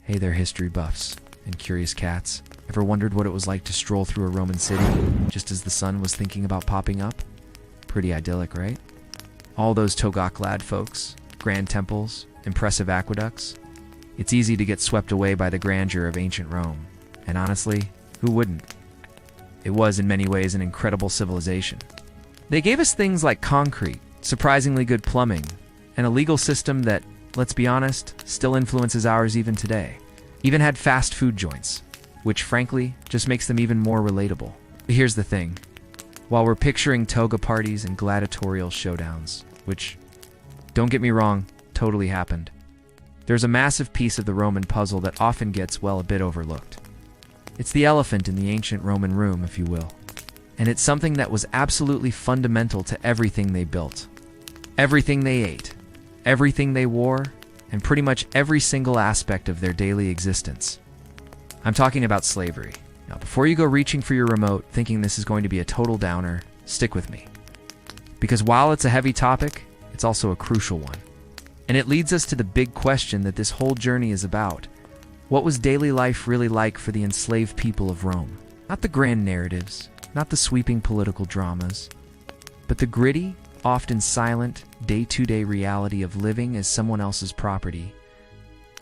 Hey there, history buffs and curious cats. Ever wondered what it was like to stroll through a Roman city just as the sun was thinking about popping up? Pretty idyllic, right? All those toga-clad folks, grand temples, impressive aqueducts. It's easy to get swept away by the grandeur of ancient Rome. And honestly, who wouldn't? It was in many ways an incredible civilization. They gave us things like concrete, surprisingly good plumbing, and a legal system that, let's be honest, still influences ours even today. Even had fast food joints, which frankly just makes them even more relatable. But here's the thing. While we're picturing toga parties and gladiatorial showdowns, which, don't get me wrong, totally happened, there's a massive piece of the Roman puzzle that often gets, well, a bit overlooked. It's the elephant in the ancient Roman room, if you will. And it's something that was absolutely fundamental to everything they built. Everything they ate, everything they wore, and pretty much every single aspect of their daily existence. I'm talking about slavery. Now, before you go reaching for your remote thinking this is going to be a total downer, stick with me. Because while it's a heavy topic, it's also a crucial one. And it leads us to the big question that this whole journey is about. What was daily life really like for the enslaved people of Rome? Not the grand narratives, not the sweeping political dramas, but the gritty, often silent, day-to-day reality of living as someone else's property.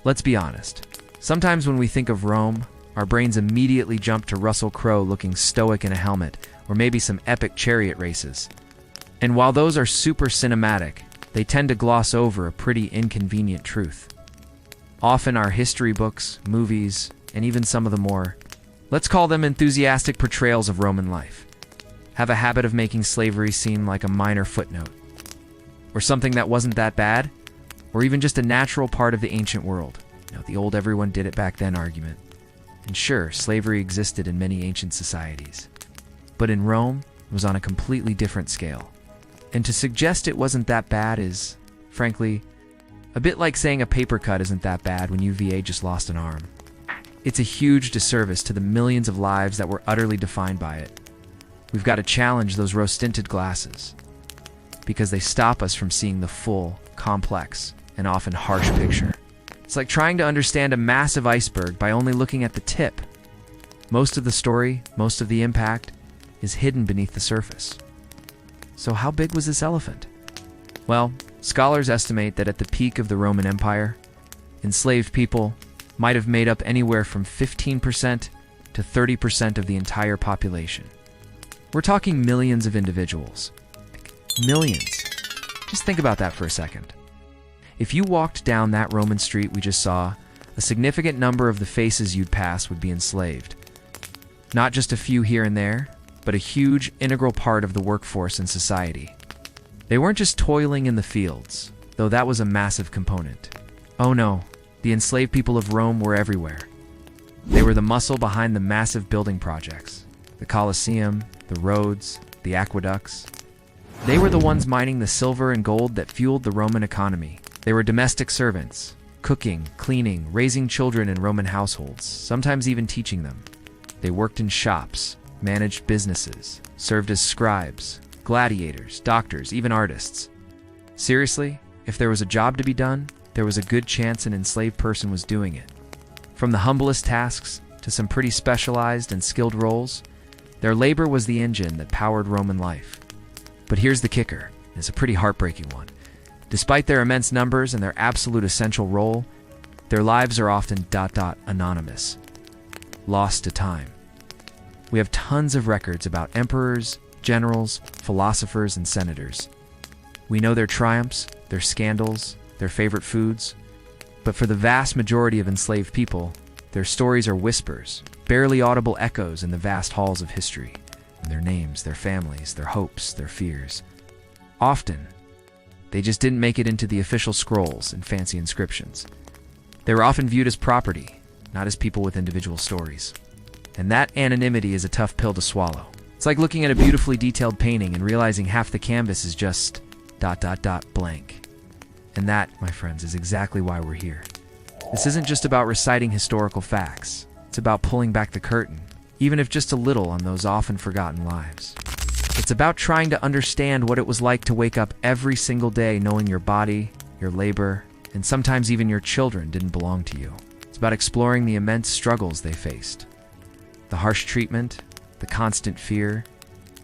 Let's be honest. Sometimes when we think of Rome, our brains immediately jump to Russell Crowe looking stoic in a helmet, or maybe some epic chariot races. And while those are super cinematic, they tend to gloss over a pretty inconvenient truth. Often our history books, movies, and even some of the more, let's call them enthusiastic portrayals of Roman life, have a habit of making slavery seem like a minor footnote, or something that wasn't that bad, or even just a natural part of the ancient world. You know, the old everyone did it back then argument. And sure, slavery existed in many ancient societies. But in Rome, it was on a completely different scale. And to suggest it wasn't that bad is, frankly, a bit like saying a paper cut isn't that bad when UVA just lost an arm. It's a huge disservice to the millions of lives that were utterly defined by it. We've got to challenge those rose-tinted glasses, because they stop us from seeing the full, complex, and often harsh picture. It's like trying to understand a massive iceberg by only looking at the tip. Most of the story, most of the impact, is hidden beneath the surface. So how big was this elephant? Well, scholars estimate that at the peak of the Roman Empire, enslaved people might have made up anywhere from 15% to 30% of the entire population. We're talking millions of individuals. Millions. Just think about that for a second. If you walked down that Roman street we just saw, a significant number of the faces you'd pass would be enslaved. Not just a few here and there, but a huge, integral part of the workforce and society. They weren't just toiling in the fields, though that was a massive component. Oh no, the enslaved people of Rome were everywhere. They were the muscle behind the massive building projects, the Colosseum, the roads, the aqueducts. They were the ones mining the silver and gold that fueled the Roman economy. They were domestic servants, cooking, cleaning, raising children in Roman households, sometimes even teaching them. They worked in shops, managed businesses, served as scribes, gladiators, doctors, even artists. Seriously, if there was a job to be done, there was a good chance an enslaved person was doing it. From the humblest tasks to some pretty specialized and skilled roles, their labor was the engine that powered Roman life. But here's the kicker, and it's a pretty heartbreaking one. Despite their immense numbers and their absolute essential role, their lives are often anonymous, lost to time. We have tons of records about emperors, generals, philosophers, and senators. We know their triumphs, their scandals, their favorite foods, but for the vast majority of enslaved people, their stories are whispers, barely audible echoes in the vast halls of history, and their names, their families, their hopes, their fears. Often, they just didn't make it into the official scrolls and fancy inscriptions. They were often viewed as property, not as people with individual stories. And that anonymity is a tough pill to swallow. It's like looking at a beautifully detailed painting and realizing half the canvas is just blank. And that, my friends, is exactly why we're here. This isn't just about reciting historical facts. It's about pulling back the curtain, even if just a little, on those often forgotten lives. It's about trying to understand what it was like to wake up every single day knowing your body, your labor, and sometimes even your children didn't belong to you. It's about exploring the immense struggles they faced. The harsh treatment, the constant fear,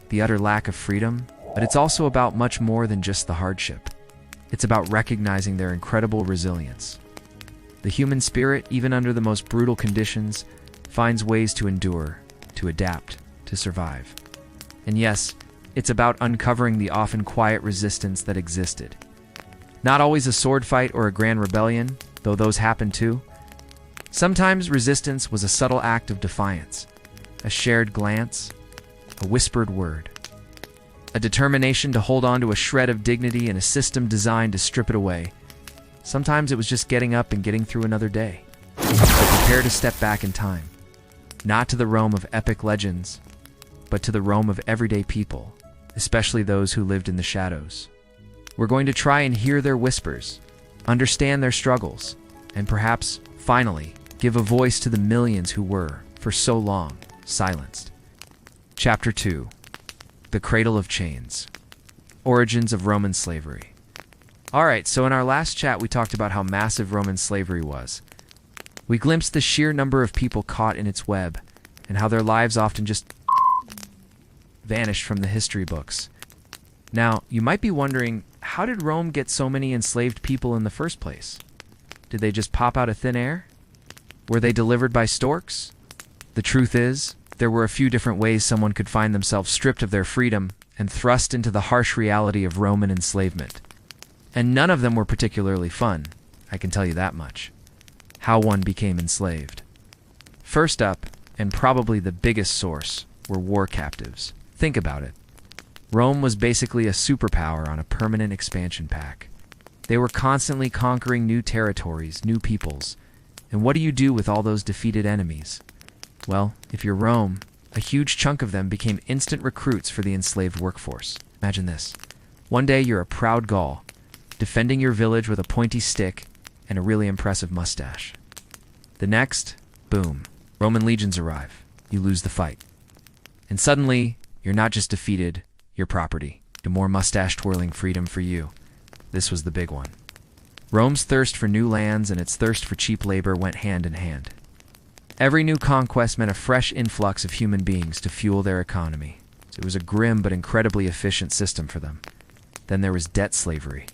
the utter lack of freedom. But it's also about much more than just the hardship. It's about recognizing their incredible resilience. The human spirit, even under the most brutal conditions, finds ways to endure, to adapt, to survive. And yes, it's about uncovering the often quiet resistance that existed. Not always a sword fight or a grand rebellion, though those happened too. Sometimes resistance was a subtle act of defiance, a shared glance, a whispered word, a determination to hold on to a shred of dignity in a system designed to strip it away. Sometimes it was just getting up and getting through another day. But prepare to step back in time, not to the Rome of epic legends, but to the Rome of everyday people, especially those who lived in the shadows. We're going to try and hear their whispers, understand their struggles, and perhaps, finally, give a voice to the millions who were, for so long, silenced. Chapter 2. The Cradle of Chains. Origins of Roman Slavery. Alright, so in our last chat we talked about how massive Roman slavery was. We glimpsed the sheer number of people caught in its web, and how their lives often just vanished from the history books. Now, you might be wondering, how did Rome get so many enslaved people in the first place? Did they just pop out of thin air? Were they delivered by storks? The truth is, there were a few different ways someone could find themselves stripped of their freedom and thrust into the harsh reality of Roman enslavement. And none of them were particularly fun, I can tell you that much. How one became enslaved. First up, and probably the biggest source, were war captives. Think about it. Rome was basically a superpower on a permanent expansion pack. They were constantly conquering new territories, new peoples. And what do you do with all those defeated enemies? Well, if you're Rome, a huge chunk of them became instant recruits for the enslaved workforce. Imagine this. One day you're a proud Gaul, defending your village with a pointy stick and a really impressive mustache. The next, boom, Roman legions arrive. You lose the fight. And suddenly, you're not just defeated, you're property. To more mustache-twirling freedom for you. This was the big one. Rome's thirst for new lands and its thirst for cheap labor went hand in hand. Every new conquest meant a fresh influx of human beings to fuel their economy. It was a grim but incredibly efficient system for them. Then there was debt slavery.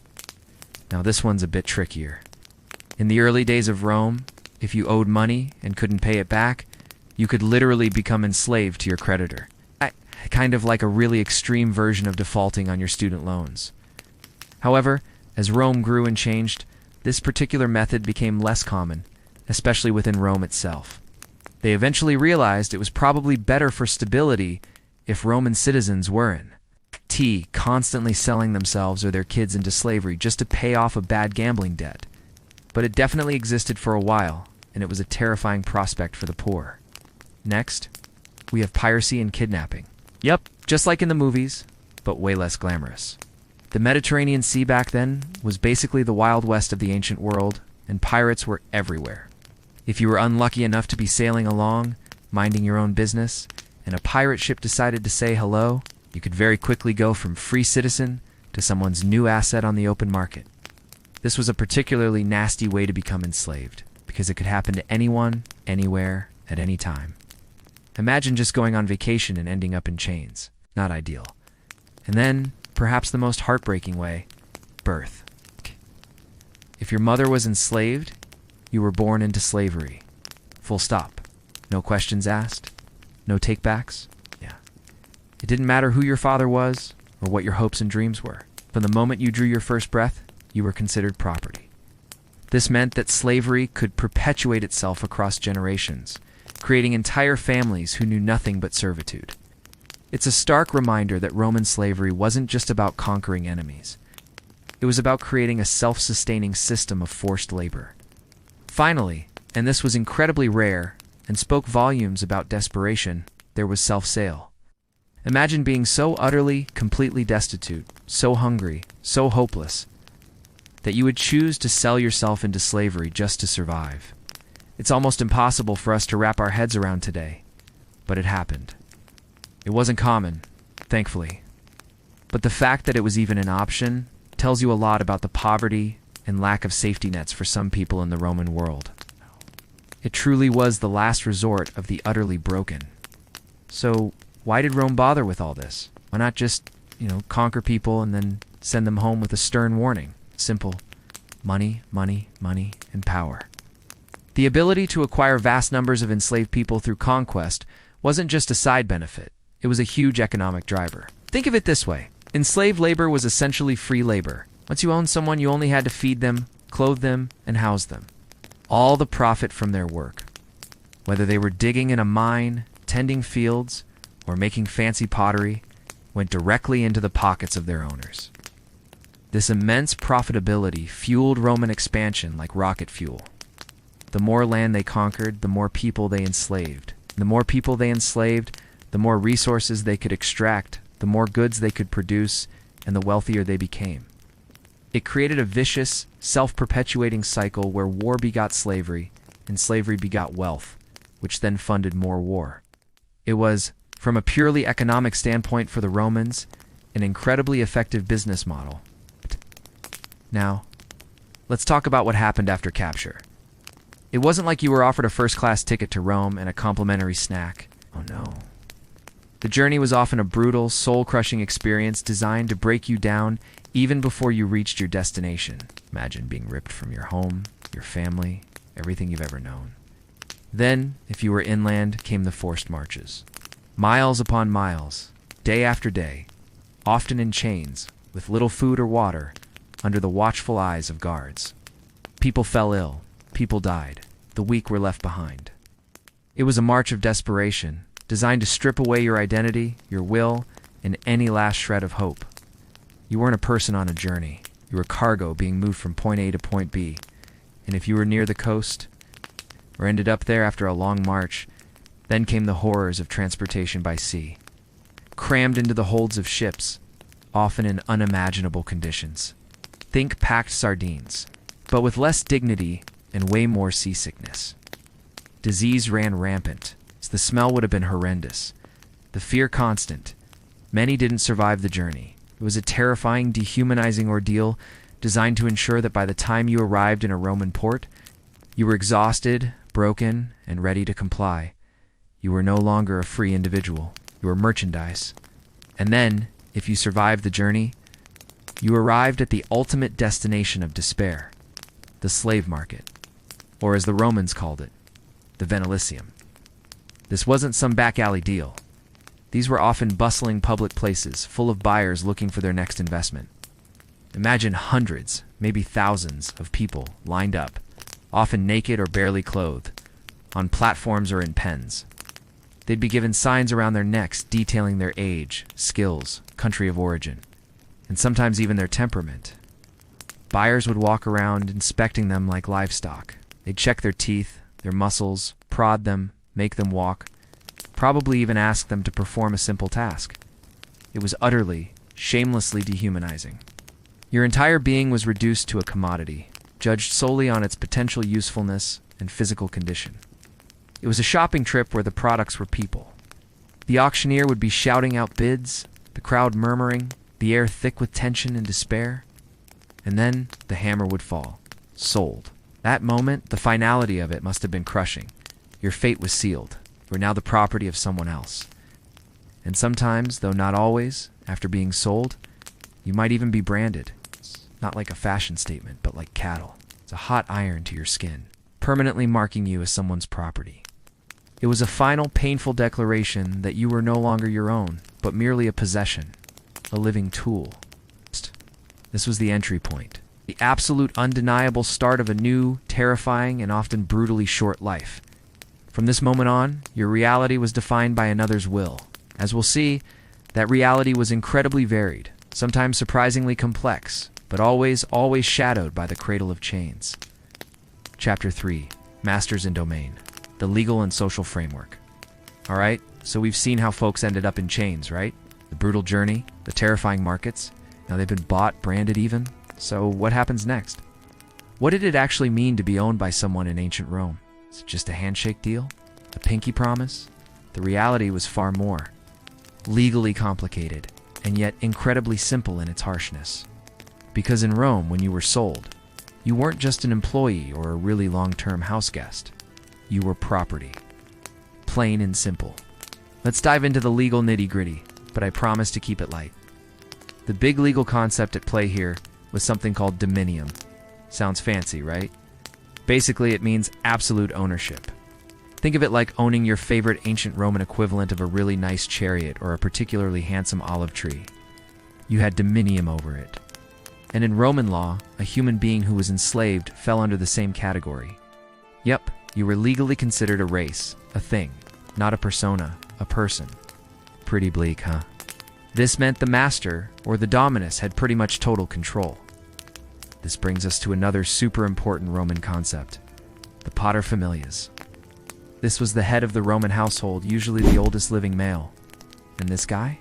Now this one's a bit trickier. In the early days of Rome, if you owed money and couldn't pay it back, you could literally become enslaved to your creditor. Kind of like a really extreme version of defaulting on your student loans. However, as Rome grew and changed, this particular method became less common, especially within Rome itself. They eventually realized it was probably better for stability if Roman citizens weren't constantly selling themselves or their kids into slavery just to pay off a bad gambling debt. But it definitely existed for a while, and it was a terrifying prospect for the poor. Next, we have piracy and kidnapping. Yep, just like in the movies, but way less glamorous. The Mediterranean Sea back then was basically the Wild West of the ancient world, and pirates were everywhere. If you were unlucky enough to be sailing along, minding your own business, and a pirate ship decided to say hello, you could very quickly go from free citizen to someone's new asset on the open market. This was a particularly nasty way to become enslaved, because it could happen to anyone, anywhere, at any time. Imagine just going on vacation and ending up in chains. Not ideal. And then, perhaps the most heartbreaking way, birth. If your mother was enslaved, you were born into slavery. Full stop. No questions asked. No takebacks. Yeah. It didn't matter who your father was or what your hopes and dreams were. From the moment you drew your first breath, you were considered property. This meant that slavery could perpetuate itself across generations, creating entire families who knew nothing but servitude. It's a stark reminder that Roman slavery wasn't just about conquering enemies. It was about creating a self-sustaining system of forced labor. Finally, and this was incredibly rare and spoke volumes about desperation, there was self-sale. Imagine being so utterly, completely destitute, so hungry, so hopeless, that you would choose to sell yourself into slavery just to survive. It's almost impossible for us to wrap our heads around today, but it happened. It wasn't common, thankfully. But the fact that it was even an option tells you a lot about the poverty and lack of safety nets for some people in the Roman world. It truly was the last resort of the utterly broken. So, why did Rome bother with all this? Why not just, conquer people and then send them home with a stern warning? Simple. Money, money, money, and power. The ability to acquire vast numbers of enslaved people through conquest wasn't just a side benefit. It was a huge economic driver. Think of it this way. Enslaved labor was essentially free labor. Once you owned someone, you only had to feed them, clothe them, and house them. All the profit from their work, whether they were digging in a mine, tending fields, or making fancy pottery, went directly into the pockets of their owners. This immense profitability fueled Roman expansion like rocket fuel. The more land they conquered, the more people they enslaved. The more people they enslaved, the more resources they could extract, the more goods they could produce, and the wealthier they became. It created a vicious, self-perpetuating cycle where war begot slavery, and slavery begot wealth, which then funded more war. It was, from a purely economic standpoint for the Romans, an incredibly effective business model. Now, let's talk about what happened after capture. It wasn't like you were offered a first-class ticket to Rome and a complimentary snack. Oh no. The journey was often a brutal, soul-crushing experience designed to break you down even before you reached your destination. Imagine being ripped from your home, your family, everything you've ever known. Then, if you were inland, came the forced marches. Miles upon miles, day after day, often in chains, with little food or water, under the watchful eyes of guards. People fell ill, people died, the weak were left behind. It was a march of desperation, designed to strip away your identity, your will, and any last shred of hope. You weren't a person on a journey. You were cargo being moved from point A to point B. And if you were near the coast, or ended up there after a long march, then came the horrors of transportation by sea. Crammed into the holds of ships, often in unimaginable conditions. Think packed sardines, but with less dignity and way more seasickness. Disease ran rampant. The smell would have been horrendous. The fear constant. Many didn't survive the journey. It was a terrifying, dehumanizing ordeal designed to ensure that by the time you arrived in a Roman port, you were exhausted, broken, and ready to comply. You were no longer a free individual. You were merchandise. And then, if you survived the journey, you arrived at the ultimate destination of despair, the slave market, or as the Romans called it, the Colosseum. This wasn't some back alley deal. These were often bustling public places, full of buyers looking for their next investment. Imagine hundreds, maybe thousands, of people lined up, often naked or barely clothed, on platforms or in pens. They'd be given signs around their necks detailing their age, skills, country of origin, and sometimes even their temperament. Buyers would walk around inspecting them like livestock. They'd check their teeth, their muscles, prod them, make them walk, probably even ask them to perform a simple task. It was utterly, shamelessly dehumanizing. Your entire being was reduced to a commodity, judged solely on its potential usefulness and physical condition. It was a shopping trip where the products were people. The auctioneer would be shouting out bids, the crowd murmuring, the air thick with tension and despair. And then the hammer would fall. Sold. That moment, the finality of it must have been crushing. Your fate was sealed. You were now the property of someone else. And sometimes, though not always, after being sold, you might even be branded. Not like a fashion statement, but like cattle. It's a hot iron to your skin, permanently marking you as someone's property. It was a final, painful declaration that you were no longer your own, but merely a possession, a living tool. This was the entry point, the absolute undeniable start of a new, terrifying, and often brutally short life. From this moment on, your reality was defined by another's will. As we'll see, that reality was incredibly varied, sometimes surprisingly complex, but always shadowed by the cradle of chains. Chapter 3, Masters in Domain, the legal and social framework. All right, so we've seen how folks ended up in chains, right? The brutal journey, the terrifying markets. Now they've been bought, branded even. So what happens next? What did it actually mean to be owned by someone in ancient Rome? Is it just a handshake deal? A pinky promise? The reality was far more. Legally complicated, and yet incredibly simple in its harshness. Because in Rome, when you were sold, you weren't just an employee or a really long-term house guest. You were property. Plain and simple. Let's dive into the legal nitty-gritty, but I promise to keep it light. The big legal concept at play here was something called dominium. Sounds fancy, right? Basically, it means absolute ownership. Think of it like owning your favorite ancient Roman equivalent of a really nice chariot or a particularly handsome olive tree. You had dominium over it. And in Roman law, a human being who was enslaved fell under the same category. Yep, you were legally considered a race, a thing, not a persona, a person. Pretty bleak, huh? This meant the master, or the dominus, had pretty much total control. This brings us to another super important Roman concept, the paterfamilias. This was the head of the Roman household, usually the oldest living male. And this guy?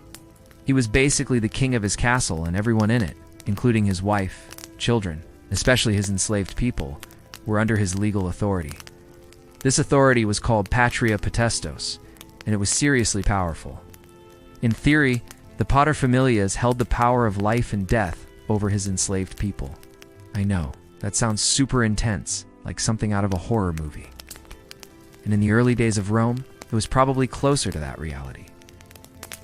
He was basically the king of his castle, and everyone in it, including his wife, children, especially his enslaved people, were under his legal authority. This authority was called patria potestas, and it was seriously powerful. In theory, the paterfamilias held the power of life and death over his enslaved people. I know, that sounds super intense, like something out of a horror movie. And in the early days of Rome, it was probably closer to that reality.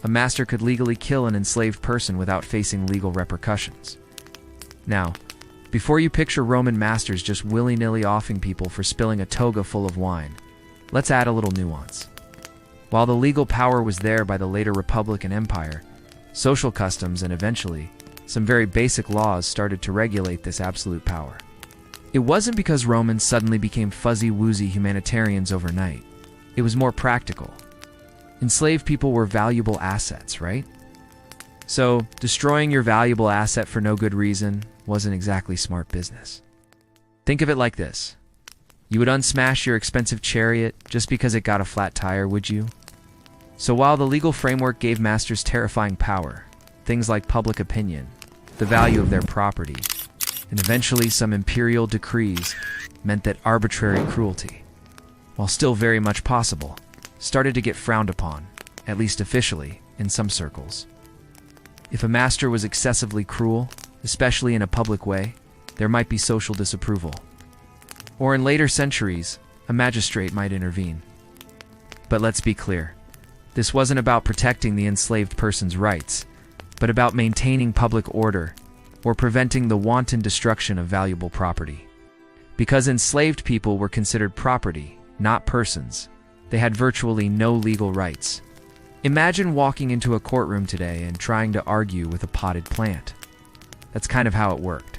A master could legally kill an enslaved person without facing legal repercussions. Now, before you picture Roman masters just willy-nilly offing people for spilling a toga full of wine, let's add a little nuance. While the legal power was there by the later Republic and Empire, social customs and eventually some very basic laws started to regulate this absolute power. It wasn't because Romans suddenly became fuzzy-woozy humanitarians overnight. It was more practical. Enslaved people were valuable assets, right? So, destroying your valuable asset for no good reason wasn't exactly smart business. Think of it like this. You would unsmash your expensive chariot just because it got a flat tire, would you? So while the legal framework gave masters terrifying power, things like public opinion, the value of their property, and eventually some imperial decrees meant that arbitrary cruelty, while still very much possible, started to get frowned upon, at least officially, in some circles. If a master was excessively cruel, especially in a public way, there might be social disapproval. Or in later centuries, a magistrate might intervene. But let's be clear, this wasn't about protecting the enslaved person's rights, but about maintaining public order or preventing the wanton destruction of valuable property. Because enslaved people were considered property, not persons, they had virtually no legal rights. Imagine walking into a courtroom today and trying to argue with a potted plant. That's kind of how it worked.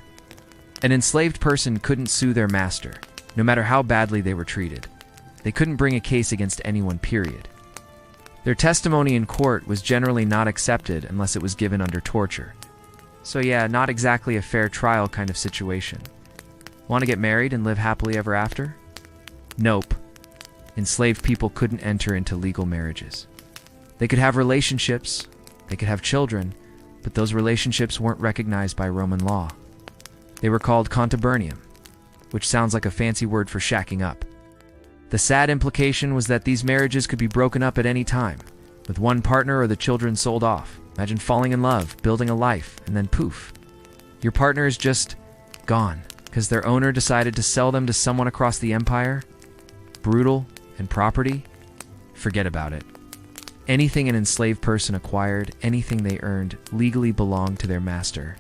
An enslaved person couldn't sue their master, no matter how badly they were treated. They couldn't bring a case against anyone, period. Their testimony in court was generally not accepted unless it was given under torture. So yeah, not exactly a fair trial kind of situation. Want to get married and live happily ever after? Nope. Enslaved people couldn't enter into legal marriages. They could have relationships, they could have children, but those relationships weren't recognized by Roman law. They were called contubernium, which sounds like a fancy word for shacking up. The sad implication was that these marriages could be broken up at any time, with one partner or the children sold off. Imagine falling in love, building a life, and then poof. Your partner is just gone because their owner decided to sell them to someone across the empire. Brutal and property? Forget about it. Anything an enslaved person acquired, anything they earned, legally belonged to their master.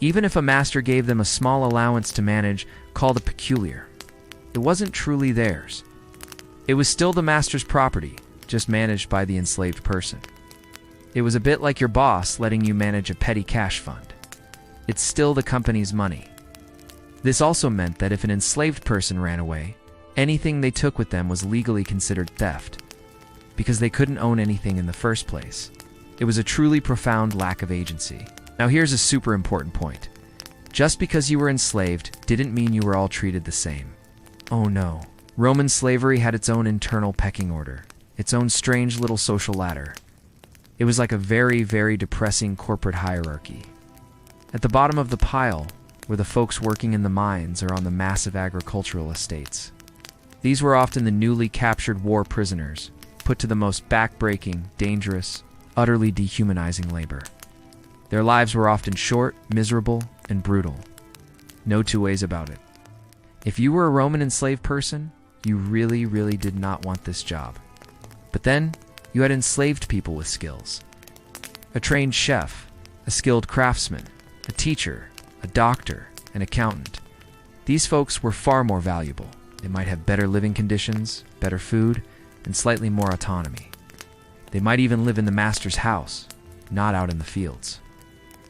Even if a master gave them a small allowance to manage, called a peculiar, it wasn't truly theirs. It was still the master's property, just managed by the enslaved person. It was a bit like your boss letting you manage a petty cash fund. It's still the company's money. This also meant that if an enslaved person ran away, anything they took with them was legally considered theft, because they couldn't own anything in the first place. It was a truly profound lack of agency. Now here's a super important point. Just because you were enslaved didn't mean you were all treated the same. Oh no. Roman slavery had its own internal pecking order, its own strange little social ladder. It was like a very, very depressing corporate hierarchy. At the bottom of the pile were the folks working in the mines or on the massive agricultural estates. These were often the newly captured war prisoners, put to the most backbreaking, dangerous, utterly dehumanizing labor. Their lives were often short, miserable, and brutal. No two ways about it. If you were a Roman enslaved person, you really, really did not want this job. But then, you had enslaved people with skills. A trained chef, a skilled craftsman, a teacher, a doctor, an accountant. These folks were far more valuable. They might have better living conditions, better food, and slightly more autonomy. They might even live in the master's house, not out in the fields.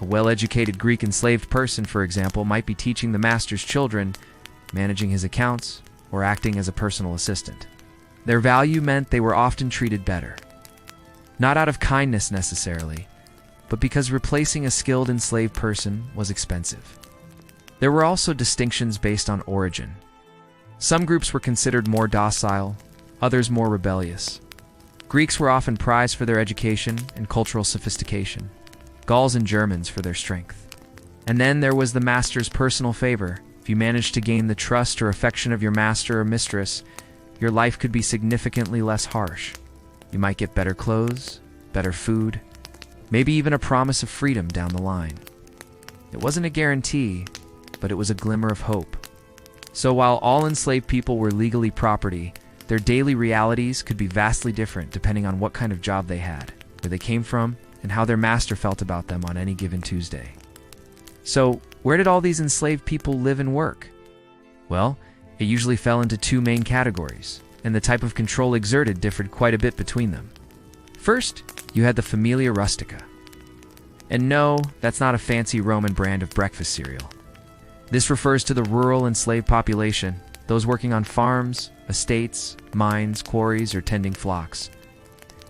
A well-educated Greek enslaved person, for example, might be teaching the master's children, managing his accounts, or acting as a personal assistant. Their value meant they were often treated better. Not out of kindness necessarily, but because replacing a skilled enslaved person was expensive. There were also distinctions based on origin. Some groups were considered more docile, others more rebellious. Greeks were often prized for their education and cultural sophistication, Gauls and Germans for their strength. And then there was the master's personal favor. If you managed to gain the trust or affection of your master or mistress, your life could be significantly less harsh. You might get better clothes, better food, maybe even a promise of freedom down the line. It wasn't a guarantee, but it was a glimmer of hope. So while all enslaved people were legally property, their daily realities could be vastly different depending on what kind of job they had, where they came from, and how their master felt about them on any given Tuesday. So, where did all these enslaved people live and work? Well, it usually fell into two main categories, and the type of control exerted differed quite a bit between them. First, you had the familia rustica. And no, that's not a fancy Roman brand of breakfast cereal. This refers to the rural enslaved population, those working on farms, estates, mines, quarries, or tending flocks.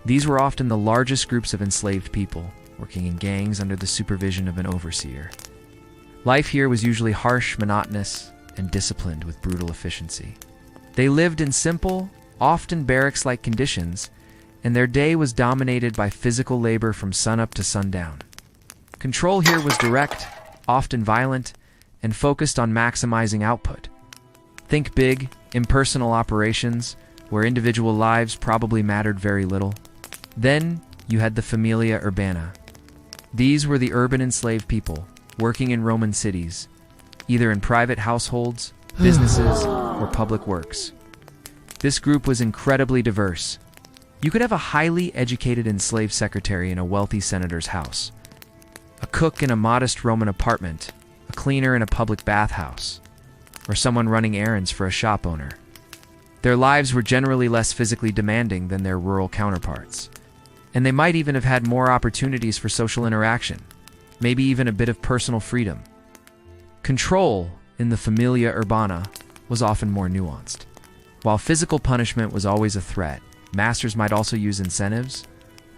These were often the largest groups of enslaved people, working in gangs under the supervision of an overseer. Life here was usually harsh, monotonous, and disciplined with brutal efficiency. They lived in simple, often barracks-like conditions, and their day was dominated by physical labor from sunup to sundown. Control here was direct, often violent, and focused on maximizing output. Think big, impersonal operations where individual lives probably mattered very little. Then you had the familia urbana. These were the urban enslaved people working in Roman cities, either in private households, businesses, or public works. This group was incredibly diverse. You could have a highly educated enslaved secretary in a wealthy senator's house, a cook in a modest Roman apartment, a cleaner in a public bathhouse, or someone running errands for a shop owner. Their lives were generally less physically demanding than their rural counterparts, and they might even have had more opportunities for social interaction, maybe even a bit of personal freedom. Control in the familia urbana was often more nuanced. While physical punishment was always a threat, masters might also use incentives,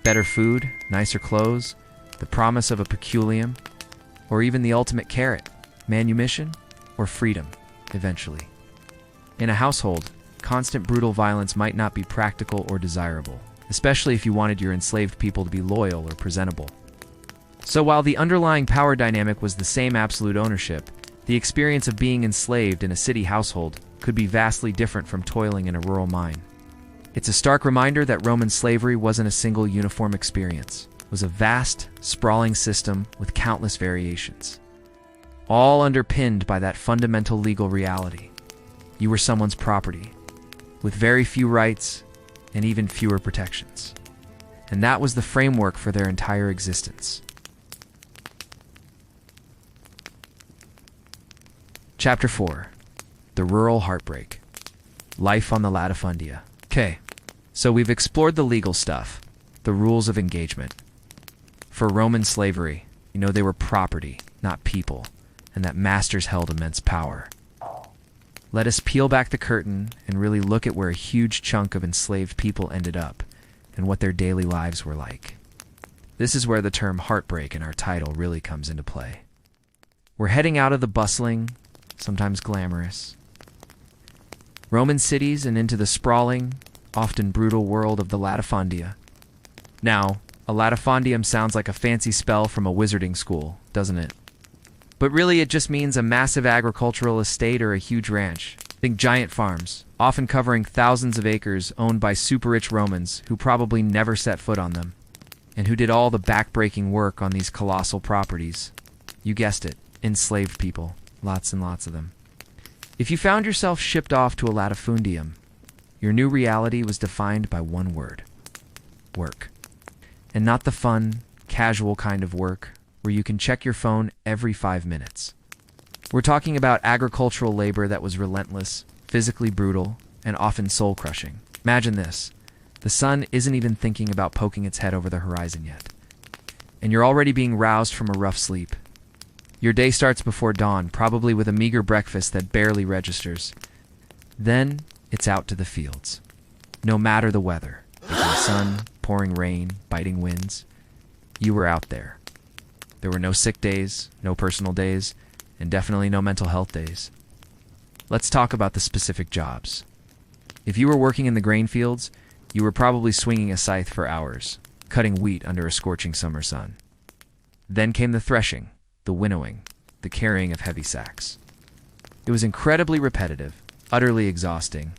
better food, nicer clothes, the promise of a peculium, or even the ultimate carrot, manumission, or freedom, eventually. In a household, constant brutal violence might not be practical or desirable, especially if you wanted your enslaved people to be loyal or presentable. So while the underlying power dynamic was the same absolute ownership, the experience of being enslaved in a city household could be vastly different from toiling in a rural mine. It's a stark reminder that Roman slavery wasn't a single uniform experience. It was a vast, sprawling system with countless variations, all underpinned by that fundamental legal reality. You were someone's property, with very few rights and even fewer protections. And that was the framework for their entire existence. Chapter 4. The Rural Heartbreak. Life on the Latifundia. Okay, so we've explored the legal stuff, the rules of engagement. For Roman slavery, they were property, not people, and that masters held immense power. Let us peel back the curtain and really look at where a huge chunk of enslaved people ended up and what their daily lives were like. This is where the term heartbreak in our title really comes into play. We're heading out of the bustling, sometimes glamorous, Roman cities and into the sprawling, often brutal world of the latifundia. Now, a latifundium sounds like a fancy spell from a wizarding school, doesn't it? But really it just means a massive agricultural estate or a huge ranch. Think giant farms, often covering thousands of acres owned by super-rich Romans who probably never set foot on them, and who did all the backbreaking work on these colossal properties. You guessed it, enslaved people. Lots and lots of them. If you found yourself shipped off to a latifundium, Your new reality was defined by one word: work. And not the fun, casual kind of work where you can check your phone every 5 minutes. We're talking about agricultural labor that was relentless, physically brutal, and often soul-crushing. Imagine this. The sun isn't even thinking about poking its head over the horizon yet. And you're already being roused from a rough sleep. Your day starts before dawn, probably with a meager breakfast that barely registers. Then, it's out to the fields. No matter the weather, baking sun, pouring rain, biting winds, you were out there. There were no sick days, no personal days, and definitely no mental health days. Let's talk about the specific jobs. If you were working in the grain fields, you were probably swinging a scythe for hours, cutting wheat under a scorching summer sun. Then came the threshing, the winnowing, the carrying of heavy sacks. It was incredibly repetitive, utterly exhausting,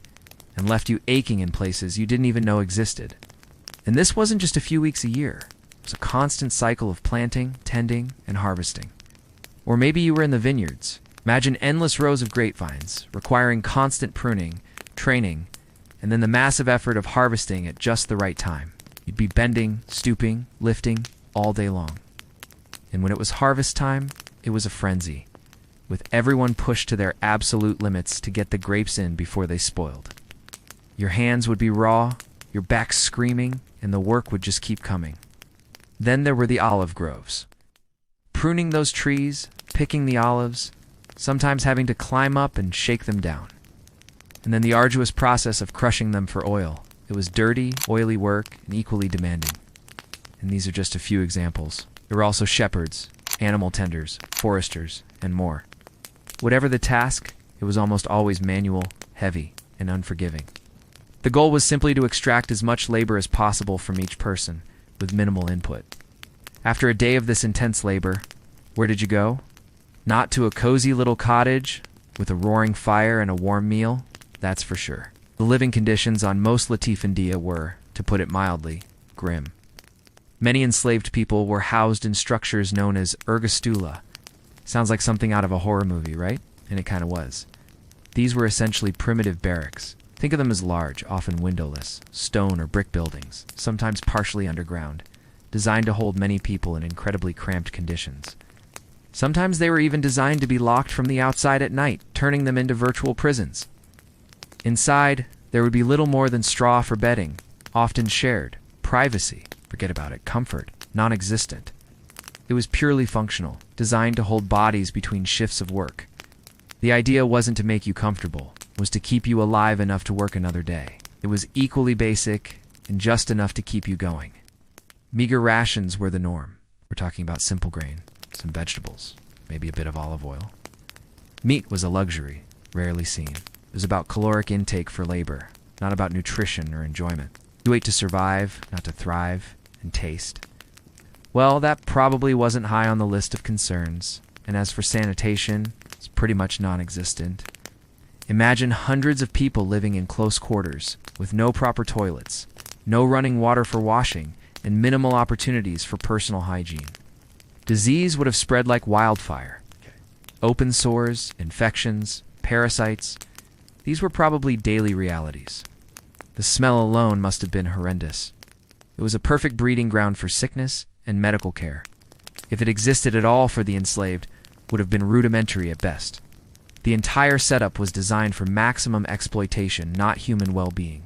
and left you aching in places you didn't even know existed. And this wasn't just a few weeks a year. It was a constant cycle of planting, tending, and harvesting. Or maybe you were in the vineyards. Imagine endless rows of grapevines, requiring constant pruning, training, and then the massive effort of harvesting at just the right time. You'd be bending, stooping, lifting, all day long. And when it was harvest time, it was a frenzy, with everyone pushed to their absolute limits to get the grapes in before they spoiled. Your hands would be raw, your back screaming, and the work would just keep coming. Then there were the olive groves. Pruning those trees, picking the olives, sometimes having to climb up and shake them down. And then the arduous process of crushing them for oil. It was dirty, oily work, and equally demanding. And these are just a few examples. There were also shepherds, animal tenders, foresters, and more. Whatever the task, it was almost always manual, heavy, and unforgiving. The goal was simply to extract as much labor as possible from each person, with minimal input. After a day of this intense labor, where did you go? Not to a cozy little cottage with a roaring fire and a warm meal, that's for sure. The living conditions on most Latifundia were, to put it mildly, grim. Many enslaved people were housed in structures known as ergastula. Sounds like something out of a horror movie, right? And it kind of was. These were essentially primitive barracks. Think of them as large, often windowless, stone or brick buildings, sometimes partially underground, designed to hold many people in incredibly cramped conditions. Sometimes they were even designed to be locked from the outside at night, turning them into virtual prisons. Inside, there would be little more than straw for bedding, often shared. Privacy, forget about it, comfort, non-existent. It was purely functional, designed to hold bodies between shifts of work. The idea wasn't to make you comfortable, it was to keep you alive enough to work another day. It was equally basic and just enough to keep you going. Meager rations were the norm. We're talking about simple grain, some vegetables, maybe a bit of olive oil. Meat was a luxury, rarely seen. It was about caloric intake for labor, not about nutrition or enjoyment. You ate to survive, not to thrive and taste. Well, that probably wasn't high on the list of concerns, and as for sanitation, it's pretty much non-existent. Imagine hundreds of people living in close quarters, with no proper toilets, no running water for washing, and minimal opportunities for personal hygiene. Disease would have spread like wildfire. Open sores, infections, parasites, these were probably daily realities. The smell alone must have been horrendous. It was a perfect breeding ground for sickness and medical care. If it existed at all for the enslaved, it would have been rudimentary at best. The entire setup was designed for maximum exploitation, not human well-being.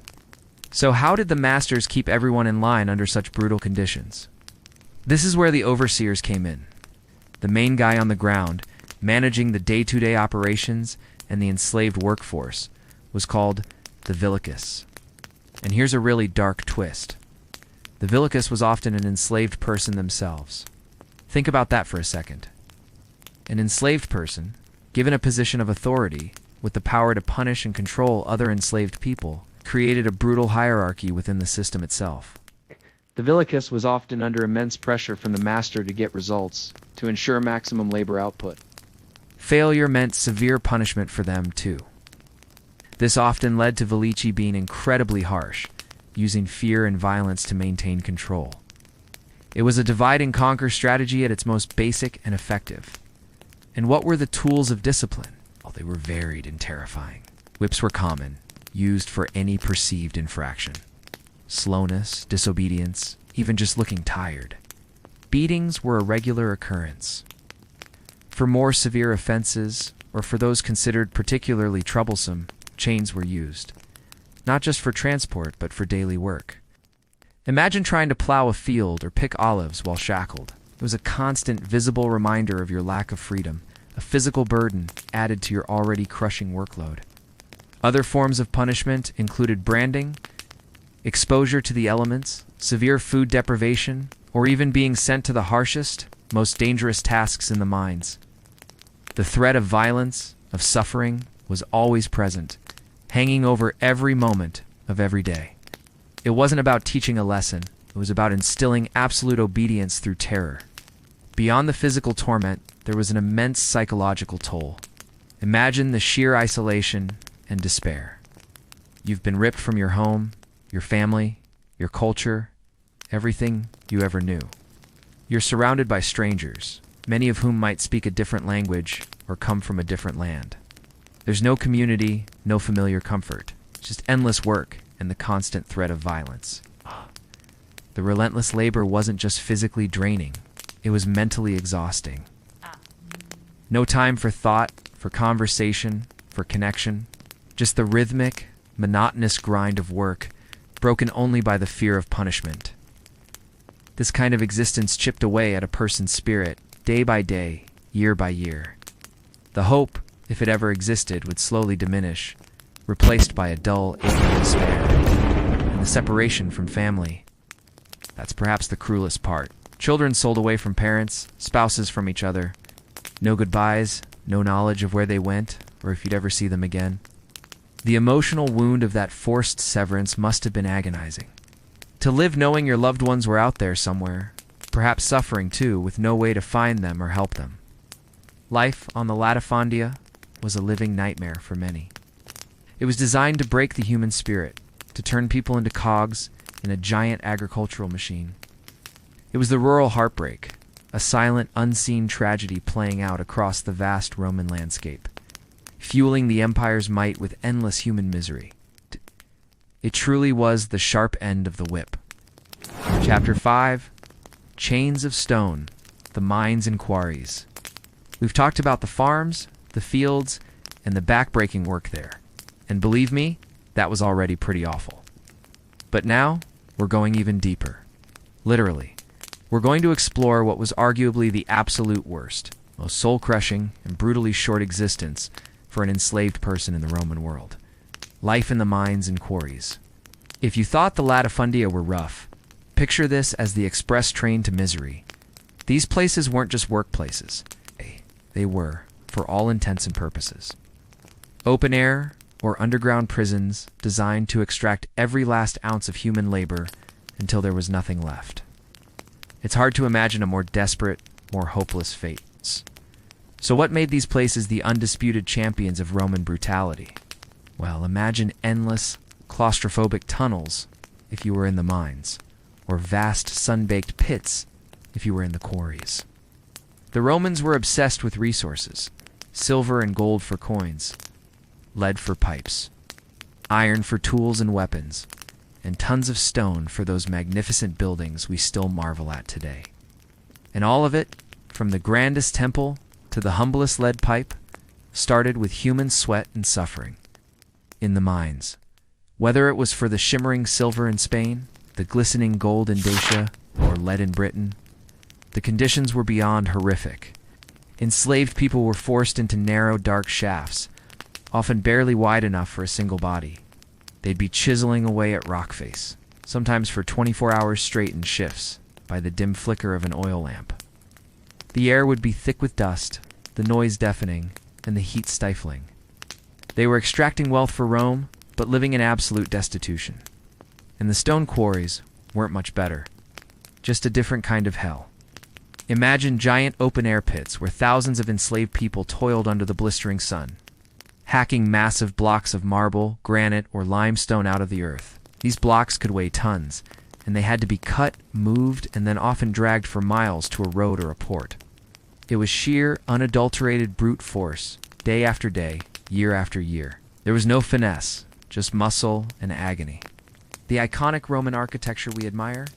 So how did the masters keep everyone in line under such brutal conditions? This is where the overseers came in. The main guy on the ground, managing the day-to-day operations and the enslaved workforce, was called the villicus. And here's a really dark twist. The villicus was often an enslaved person themselves. Think about that for a second. An enslaved person, given a position of authority, with the power to punish and control other enslaved people, created a brutal hierarchy within the system itself. The villicus was often under immense pressure from the master to get results, to ensure maximum labor output. Failure meant severe punishment for them, too. This often led to Velici being incredibly harsh, using fear and violence to maintain control. It was a divide-and-conquer strategy at its most basic and effective. And what were the tools of discipline? Well, they were varied and terrifying. Whips were common, used for any perceived infraction. Slowness, disobedience, even just looking tired. Beatings were a regular occurrence. For more severe offenses, or for those considered particularly troublesome, chains were used. Not just for transport, but for daily work. Imagine trying to plow a field or pick olives while shackled. It was a constant, visible reminder of your lack of freedom, a physical burden added to your already crushing workload. Other forms of punishment included branding, exposure to the elements, severe food deprivation, or even being sent to the harshest, most dangerous tasks in the mines. The threat of violence, of suffering, was always present, hanging over every moment of every day. It wasn't about teaching a lesson, it was about instilling absolute obedience through terror. Beyond the physical torment, there was an immense psychological toll. Imagine the sheer isolation and despair. You've been ripped from your home, your family, your culture, everything you ever knew. You're surrounded by strangers, many of whom might speak a different language or come from a different land. There's no community, no familiar comfort, just endless work and the constant threat of violence. The relentless labor wasn't just physically draining, it was mentally exhausting. No time for thought, for conversation, for connection, just the rhythmic, monotonous grind of work, broken only by the fear of punishment. This kind of existence chipped away at a person's spirit, day by day, year by year. The hope, if it ever existed, would slowly diminish, replaced by a dull, aching despair, and the separation from family. That's perhaps the cruelest part. Children sold away from parents, spouses from each other. No goodbyes, no knowledge of where they went, or if you'd ever see them again. The emotional wound of that forced severance must have been agonizing. To live knowing your loved ones were out there somewhere, perhaps suffering too, with no way to find them or help them. Life on the latifundia was a living nightmare for many. It was designed to break the human spirit, to turn people into cogs in a giant agricultural machine. It was the rural heartbreak, a silent, unseen tragedy playing out across the vast Roman landscape, fueling the empire's might with endless human misery. It truly was the sharp end of the whip. Chapter 5, Chains of Stone, the Mines and Quarries. We've talked about the farms, the fields, and the backbreaking work there. And believe me, that was already pretty awful. But now, we're going even deeper. Literally. We're going to explore what was arguably the absolute worst, most soul-crushing and brutally short existence for an enslaved person in the Roman world. Life in the mines and quarries. If you thought the latifundia were rough, picture this as the express train to misery. These places weren't just workplaces. They were, for all intents and purposes, open air or underground prisons designed to extract every last ounce of human labor until there was nothing left. It's hard to imagine a more desperate, more hopeless fate. So what made these places the undisputed champions of Roman brutality? Well, imagine endless, claustrophobic tunnels if you were in the mines, or vast sun-baked pits if you were in the quarries. The Romans were obsessed with resources, silver and gold for coins, lead for pipes, iron for tools and weapons, and tons of stone for those magnificent buildings we still marvel at today. And all of it, from the grandest temple to the humblest lead pipe, started with human sweat and suffering. In the mines. Whether it was for the shimmering silver in Spain, the glistening gold in Dacia, or lead in Britain, the conditions were beyond horrific. Enslaved people were forced into narrow, dark shafts, often barely wide enough for a single body. They'd be chiseling away at rock face, sometimes for 24 hours straight in shifts, by the dim flicker of an oil lamp. The air would be thick with dust, the noise deafening, and the heat stifling. They were extracting wealth for Rome, but living in absolute destitution. And the stone quarries weren't much better, just a different kind of hell. Imagine giant open-air pits where thousands of enslaved people toiled under the blistering sun, hacking massive blocks of marble, granite, or limestone out of the earth. These blocks could weigh tons, and they had to be cut, moved, and then often dragged for miles to a road or a port. It was sheer, unadulterated brute force, day after day, year after year. There was no finesse, just muscle and agony. The iconic Roman architecture we admire,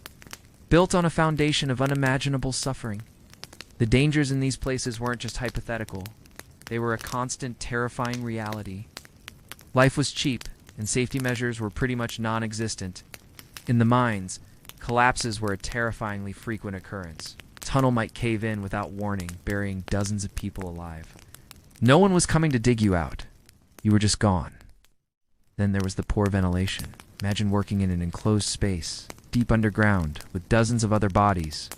built on a foundation of unimaginable suffering. The dangers in these places weren't just hypothetical. They were a constant, terrifying reality. Life was cheap, and safety measures were pretty much non-existent. In the mines, collapses were a terrifyingly frequent occurrence. A tunnel might cave in without warning, burying dozens of people alive. No one was coming to dig you out. You were just gone. Then there was the poor ventilation. Imagine working in an enclosed space, deep underground, with dozens of other bodies,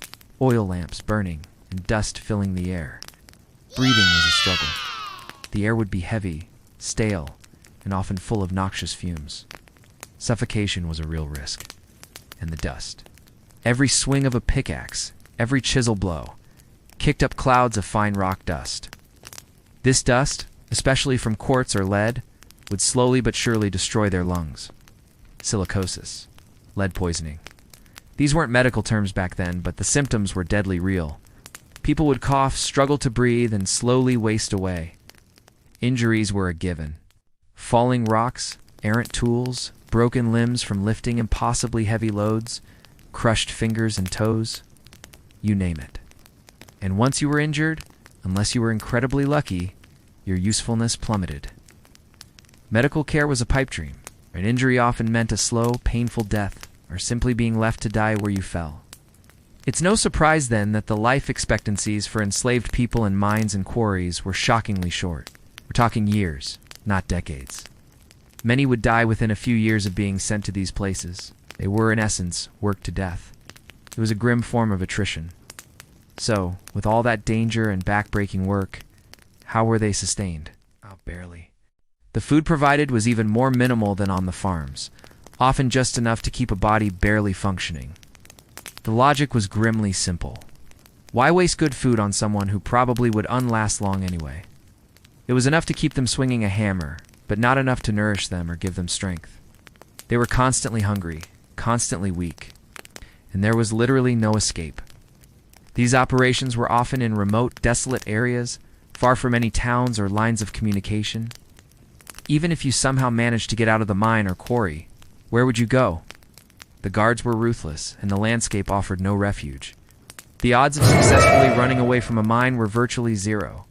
oil lamps burning, and dust filling the air. Breathing was a struggle. The air would be heavy, stale, and often full of noxious fumes. Suffocation was a real risk. And the dust. Every swing of a pickaxe, every chisel blow, kicked up clouds of fine rock dust. This dust, especially from quartz or lead, would slowly but surely destroy their lungs. Silicosis, lead poisoning. These weren't medical terms back then, but the symptoms were deadly real. People would cough, struggle to breathe, and slowly waste away. Injuries were a given. Falling rocks, errant tools, broken limbs from lifting impossibly heavy loads, crushed fingers and toes, you name it. And once you were injured, unless you were incredibly lucky, your usefulness plummeted. Medical care was a pipe dream. An injury often meant a slow, painful death, or simply being left to die where you fell. It's no surprise, then, that the life expectancies for enslaved people in mines and quarries were shockingly short. We're talking years, not decades. Many would die within a few years of being sent to these places. They were, in essence, worked to death. It was a grim form of attrition. So, with all that danger and backbreaking work, how were they sustained? Oh, barely. The food provided was even more minimal than on the farms, often just enough to keep a body barely functioning. The logic was grimly simple. Why waste good food on someone who probably would unlast long anyway? It was enough to keep them swinging a hammer, but not enough to nourish them or give them strength. They were constantly hungry, constantly weak, and there was literally no escape. These operations were often in remote, desolate areas, far from any towns or lines of communication. Even if you somehow managed to get out of the mine or quarry, where would you go? The guards were ruthless, and the landscape offered no refuge. The odds of successfully running away from a mine were virtually zero.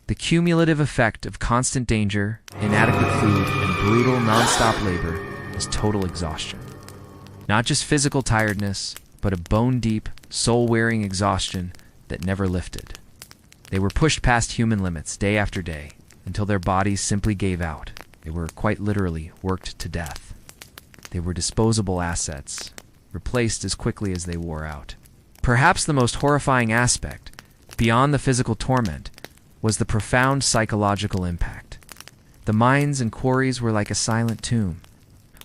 The cumulative effect of constant danger, inadequate food, and brutal, non-stop labor was total exhaustion. Not just physical tiredness, but a bone-deep, soul-wearing exhaustion that never lifted. They were pushed past human limits day after day, until their bodies simply gave out. They were quite literally worked to death. They were disposable assets, replaced as quickly as they wore out. Perhaps the most horrifying aspect, beyond the physical torment, was the profound psychological impact. The mines and quarries were like a silent tomb.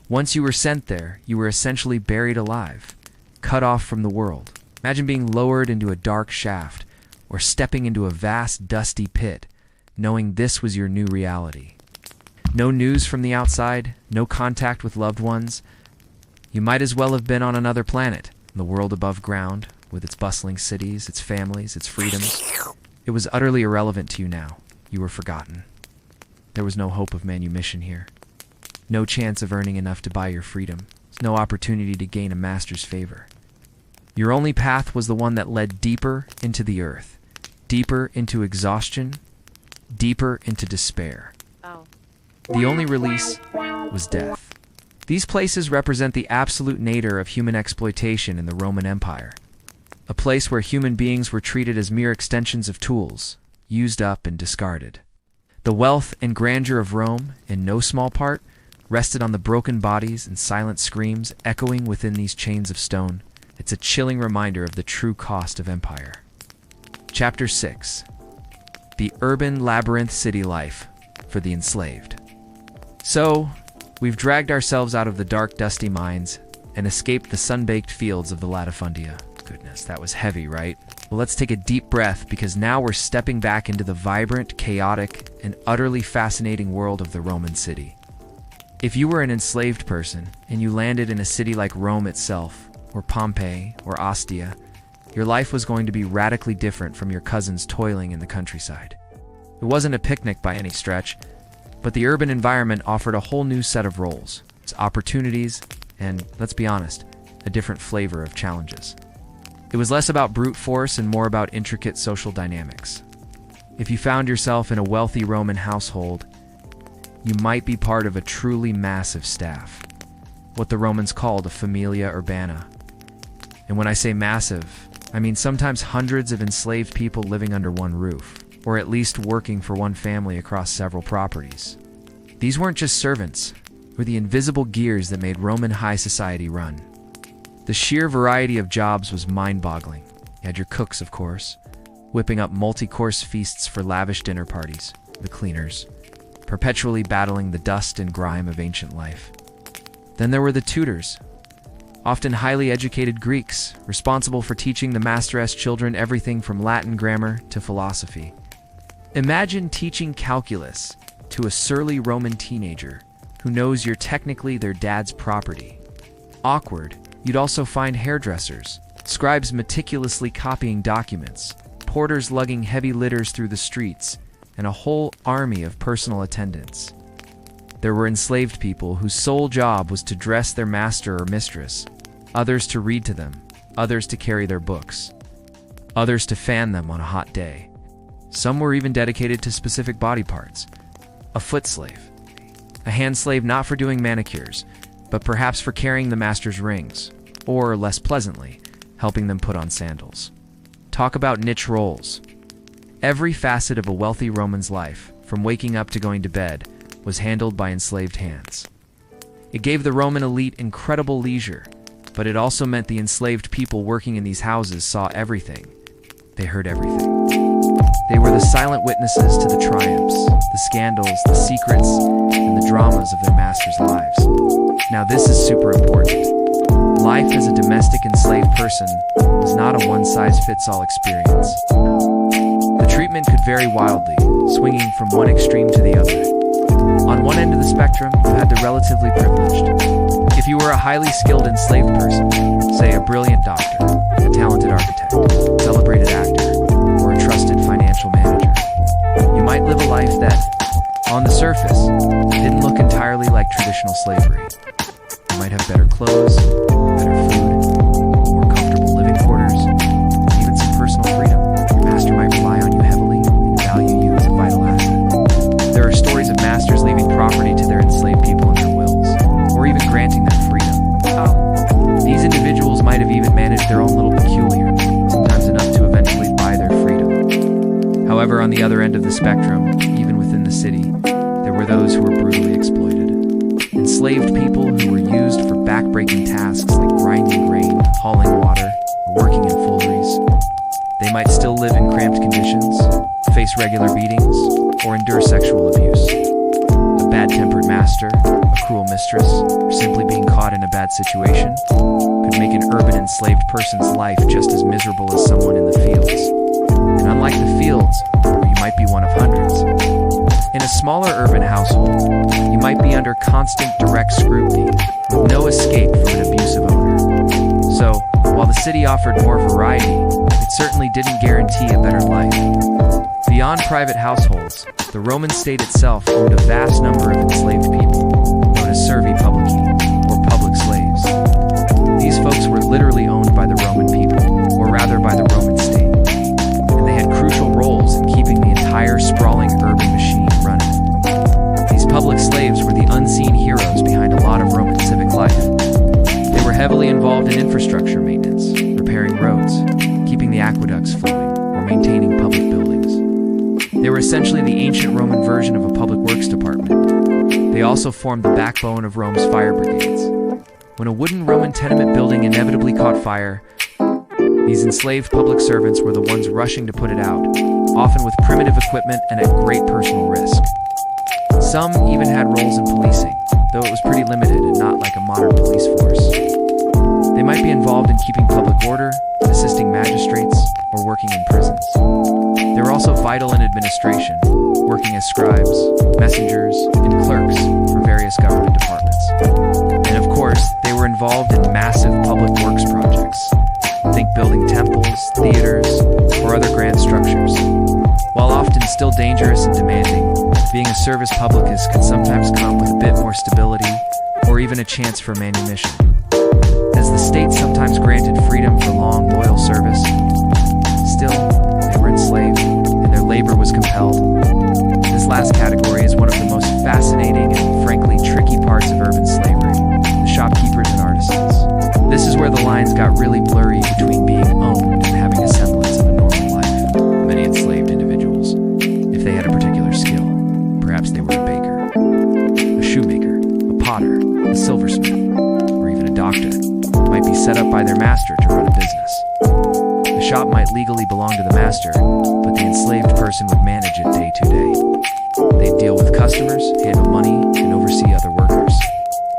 Once you were sent there, you were essentially buried alive, cut off from the world. Imagine being lowered into a dark shaft, or stepping into a vast, dusty pit, knowing this was your new reality. No news from the outside, no contact with loved ones. You might as well have been on another planet, the world above ground, with its bustling cities, its families, its freedoms. It was utterly irrelevant to you now. You were forgotten. There was no hope of manumission here. No chance of earning enough to buy your freedom. No opportunity to gain a master's favor. Your only path was the one that led deeper into the earth, deeper into exhaustion, deeper into despair. The only release was death. These places represent the absolute nadir of human exploitation in the Roman Empire. A place where human beings were treated as mere extensions of tools, used up and discarded. The wealth and grandeur of Rome, in no small part, rested on the broken bodies and silent screams echoing within these chains of stone. It's a chilling reminder of the true cost of empire. Chapter 6. The Urban Labyrinth City Life for the Enslaved. So, we've dragged ourselves out of the dark, dusty mines and escaped the sun-baked fields of the latifundia. Goodness, that was heavy, right? Well, let's take a deep breath, because now we're stepping back into the vibrant, chaotic, and utterly fascinating world of the Roman city. If you were an enslaved person and you landed in a city like Rome itself, or Pompeii, or Ostia, your life was going to be radically different from your cousins toiling in the countryside. It wasn't a picnic by any stretch. But the urban environment offered a whole new set of roles, its opportunities, and, let's be honest, a different flavor of challenges. It was less about brute force and more about intricate social dynamics. If you found yourself in a wealthy Roman household, you might be part of a truly massive staff, what the Romans called a familia urbana. And when I say massive, I mean sometimes hundreds of enslaved people living under one roof, or at least working for one family across several properties. These weren't just servants, they were the invisible gears that made Roman high society run. The sheer variety of jobs was mind-boggling. You had your cooks, of course, whipping up multi-course feasts for lavish dinner parties, the cleaners, perpetually battling the dust and grime of ancient life. Then there were the tutors, often highly educated Greeks, responsible for teaching the master's children everything from Latin grammar to philosophy. Imagine teaching calculus to a surly Roman teenager who knows you're technically their dad's property. Awkward, you'd also find hairdressers, scribes meticulously copying documents, porters lugging heavy litters through the streets, and a whole army of personal attendants. There were enslaved people whose sole job was to dress their master or mistress, others to read to them, others to carry their books, others to fan them on a hot day. Some were even dedicated to specific body parts. A foot slave, a hand slave not for doing manicures, but perhaps for carrying the master's rings, or, less pleasantly, helping them put on sandals. Talk about niche roles. Every facet of a wealthy Roman's life, from waking up to going to bed, was handled by enslaved hands. It gave the Roman elite incredible leisure, but it also meant the enslaved people working in these houses saw everything. They heard everything. They were the silent witnesses to the triumphs, the scandals, the secrets, and the dramas of their masters' lives. Now this is super important. Life as a domestic enslaved person was not a one-size-fits-all experience. The treatment could vary wildly, swinging from one extreme to the other. On one end of the spectrum, you had the relatively privileged. If you were a highly skilled enslaved person, say a brilliant doctor, a talented architect, celebrated actor, or a trusted financial manager, you might live a life that, on the surface, didn't look entirely like traditional slavery. You might have better clothes, better food, more comfortable living quarters, even some personal freedom. Your master might rely on you heavily and value you as a vital asset. There are stories of masters leaving property to their enslaved people in their wills, or even granting them freedom. These individuals might have even managed their own little peculiar, sometimes enough to eventually buy their freedom. However, on the other end of the spectrum, even within the city, there were those who were brutally exploited. Enslaved people who were used for backbreaking tasks like grinding grain, hauling water, or working in fooleries. They might still live in cramped conditions, face regular beatings, or endure sexual abuse. A bad-tempered master, a cruel mistress, or simply being caught in a bad situation could make an urban enslaved person's life just as miserable as someone in the fields. And unlike the fields, where you might be one of hundreds, in a smaller urban household, you might be under constant direct scrutiny, with no escape from an abusive owner. So, while the city offered more variety, it certainly didn't guarantee a better life. Beyond private households, the Roman state itself owned a vast number of enslaved people, known as servi publici, or public slaves. These folks were literally owned by the Roman people, or rather by the Roman state, and they had crucial roles in keeping the entire sprawling urban machine running. These public slaves were the unseen heroes behind a lot of Roman civic life. They were heavily involved in infrastructure maintenance, repairing roads, keeping the aqueducts flowing, or maintaining public buildings. They were essentially the ancient Roman version of a public works department. They also formed the backbone of Rome's fire brigades. When a wooden Roman tenement building inevitably caught fire, these enslaved public servants were the ones rushing to put it out, often with primitive equipment and at great personal risk. Some even had roles in policing, though it was pretty limited and not like a modern police force. They might be involved in keeping public order, assisting magistrates, or working in prisons. They were also vital in administration, working as scribes, messengers, and clerks for various government departments. And of course, they were involved in massive public works projects. Think building temples, theaters, or other grand structures. While often still dangerous and demanding, being a service publicus could sometimes come with a bit more stability or even a chance for manumission. As the state sometimes granted freedom for long, loyal service, still, they were enslaved, and their labor was compelled. This last category is one of the most fascinating and frankly tricky parts of urban slavery, the shopkeepers and artisans. This is where the lines got really blurry between being owned and having a semblance of a normal life. Many enslaved individuals, if they had a particular skill, perhaps they were a baker, a shoemaker, a potter, a silversmith, or even a doctor, might be set up by their master to run a business. The shop might legally belong to the master, but the enslaved person would manage it day to day. They'd deal with customers, handle money, and oversee other workers.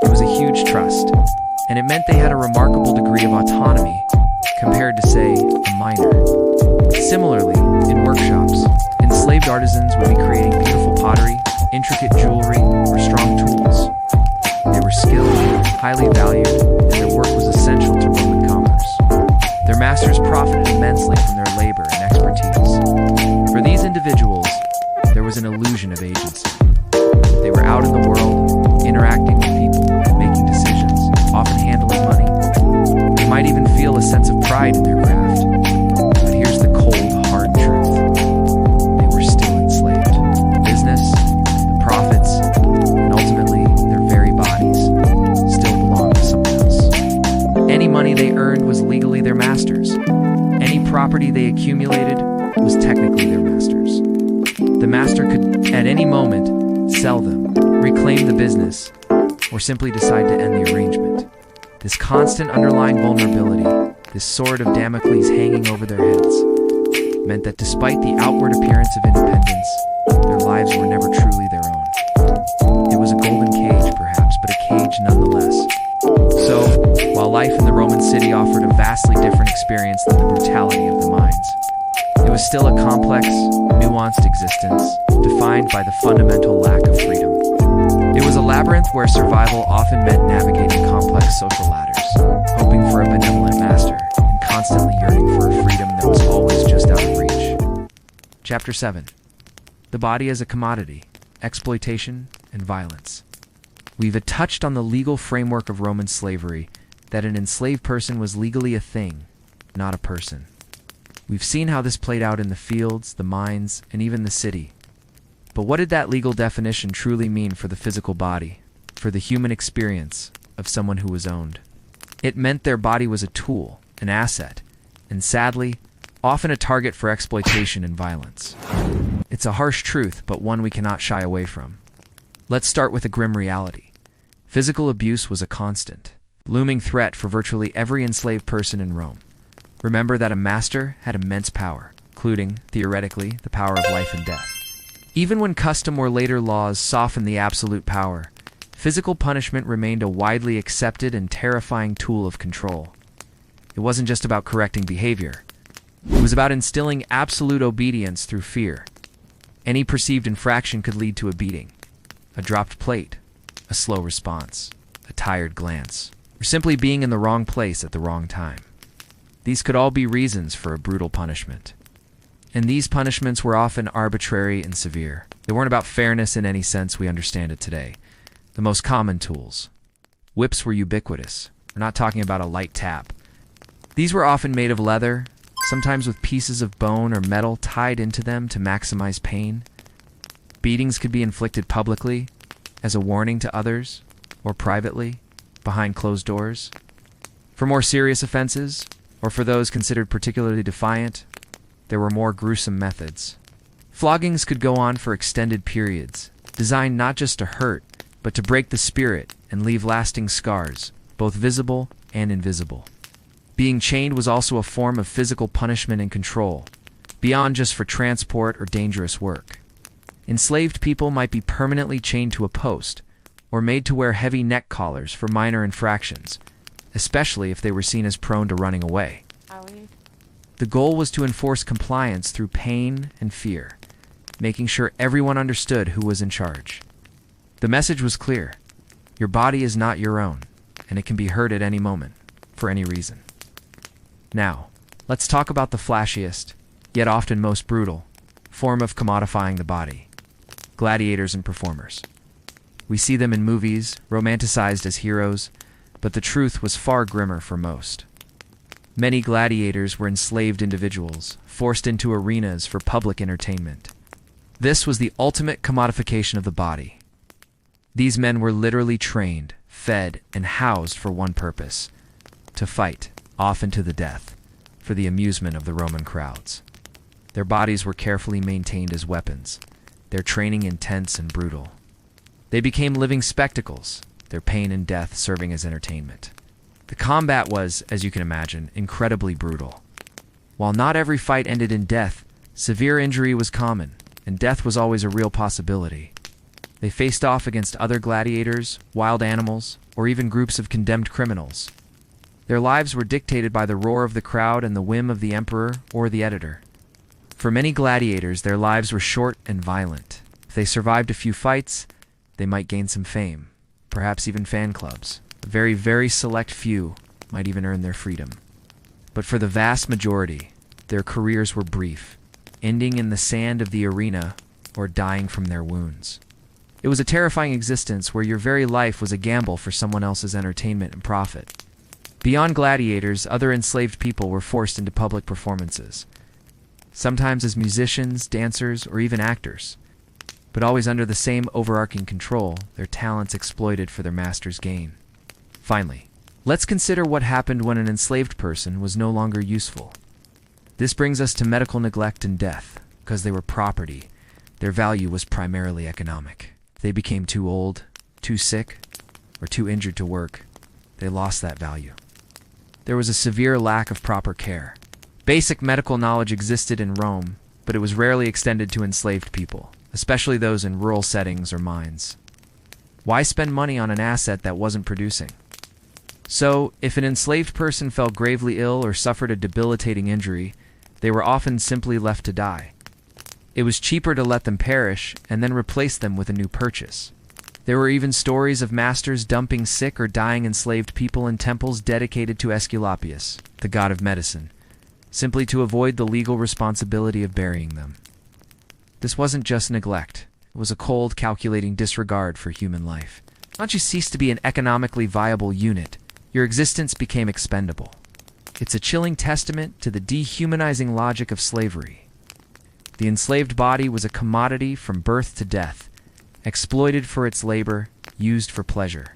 It was a huge trust, and it meant they had a remarkable degree of autonomy compared to, say, a miner. Similarly, in workshops, enslaved artisans would be creating beautiful pottery, intricate jewelry, or strong tools. They were skilled, highly valued, and their work was essential to Roman commerce. Their masters profited immensely from their labor and expertise. For these individuals, there was an illusion of agency. They were out in the world, interacting with people, making decisions, often handling money. They might even feel a sense of pride in their craft. But here's the cold, hard truth. They were still enslaved. Business, the profits, and ultimately their very bodies still belonged to someone else. Any money they earned was legally their master's. Any property they accumulated was technically their master's. The master could, at any moment, sell them, reclaim the business, or simply decide to end the arrangement. This constant underlying vulnerability, this sword of Damocles hanging over their heads, meant that despite the outward appearance of independence, their lives were never truly their own. It was a golden cage, perhaps, but a cage nonetheless. So, while life in the Roman city offered a vastly different experience than the brutality of the mines, it was still a complex, nuanced existence, defined by the fundamental lack of freedom. It was a labyrinth where survival often meant navigating complex social ladders, hoping for a benevolent master, and constantly yearning for a freedom that was always just out of reach. Chapter 7. The Body as a Commodity, Exploitation, and Violence. We've touched on the legal framework of Roman slavery, that an enslaved person was legally a thing, not a person. We've seen how this played out in the fields, the mines, and even the city. But what did that legal definition truly mean for the physical body, for the human experience of someone who was owned? It meant their body was a tool, an asset, and sadly, often a target for exploitation and violence. It's a harsh truth, but one we cannot shy away from. Let's start with a grim reality. Physical abuse was a constant, looming threat for virtually every enslaved person in Rome. Remember that a master had immense power, including, theoretically, the power of life and death. Even when custom or later laws softened the absolute power, physical punishment remained a widely accepted and terrifying tool of control. It wasn't just about correcting behavior. It was about instilling absolute obedience through fear. Any perceived infraction could lead to a beating, a dropped plate, a slow response, a tired glance, or simply being in the wrong place at the wrong time. These could all be reasons for a brutal punishment. And these punishments were often arbitrary and severe. They weren't about fairness in any sense we understand it today. The most common tools. Whips were ubiquitous. We're not talking about a light tap. These were often made of leather, sometimes with pieces of bone or metal tied into them to maximize pain. Beatings could be inflicted publicly, as a warning to others, or privately, behind closed doors. For more serious offenses, or for those considered particularly defiant, there were more gruesome methods. Floggings could go on for extended periods, designed not just to hurt, but to break the spirit and leave lasting scars, both visible and invisible. Being chained was also a form of physical punishment and control, beyond just for transport or dangerous work. Enslaved people might be permanently chained to a post, or made to wear heavy neck collars for minor infractions, especially if they were seen as prone to running away. The goal was to enforce compliance through pain and fear, making sure everyone understood who was in charge. The message was clear. Your body is not your own, and it can be hurt at any moment, for any reason. Now, let's talk about the flashiest, yet often most brutal, form of commodifying the body. gladiators and performers. We see them in movies, romanticized as heroes, but the truth was far grimmer for most. Many gladiators were enslaved individuals, forced into arenas for public entertainment. This was the ultimate commodification of the body. These men were literally trained, fed, and housed for one purpose: to fight, often to the death, for the amusement of the Roman crowds. Their bodies were carefully maintained as weapons, their training intense and brutal. They became living spectacles, their pain and death serving as entertainment. The combat was, as you can imagine, incredibly brutal. While not every fight ended in death, severe injury was common, and death was always a real possibility. They faced off against other gladiators, wild animals, or even groups of condemned criminals. Their lives were dictated by the roar of the crowd and the whim of the emperor or the editor. For many gladiators, their lives were short and violent. If they survived a few fights, they might gain some fame, perhaps even fan clubs. A very, very select few might even earn their freedom. But for the vast majority, their careers were brief, ending in the sand of the arena or dying from their wounds. It was a terrifying existence where your very life was a gamble for someone else's entertainment and profit. Beyond gladiators, other enslaved people were forced into public performances, sometimes as musicians, dancers, or even actors, but always under the same overarching control, their talents exploited for their master's gain. Finally, let's consider what happened when an enslaved person was no longer useful. This brings us to medical neglect and death. Because they were property, their value was primarily economic. If they became too old, too sick, or too injured to work, they lost that value. There was a severe lack of proper care. Basic medical knowledge existed in Rome, but it was rarely extended to enslaved people, especially those in rural settings or mines. Why spend money on an asset that wasn't producing? So, if an enslaved person fell gravely ill or suffered a debilitating injury, they were often simply left to die. It was cheaper to let them perish and then replace them with a new purchase. There were even stories of masters dumping sick or dying enslaved people in temples dedicated to Aesculapius, the god of medicine, simply to avoid the legal responsibility of burying them. This wasn't just neglect. It was a cold, calculating disregard for human life. Once you cease to be an economically viable unit, your existence became expendable. It's a chilling testament to the dehumanizing logic of slavery. The enslaved body was a commodity from birth to death, exploited for its labor, used for pleasure,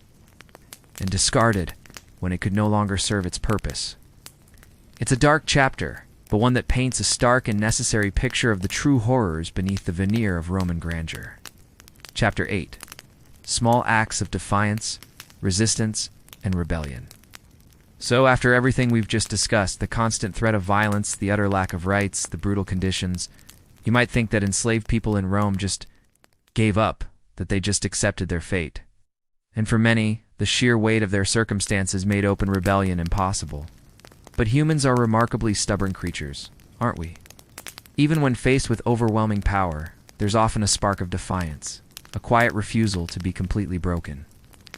and discarded when it could no longer serve its purpose. It's a dark chapter, but one that paints a stark and necessary picture of the true horrors beneath the veneer of Roman grandeur. Chapter 8. Small acts of defiance, resistance, and rebellion. So, after everything we've just discussed, the constant threat of violence, the utter lack of rights, the brutal conditions, you might think that enslaved people in Rome just gave up, that they just accepted their fate. And for many, the sheer weight of their circumstances made open rebellion impossible. But humans are remarkably stubborn creatures, aren't we? Even when faced with overwhelming power, there's often a spark of defiance, a quiet refusal to be completely broken.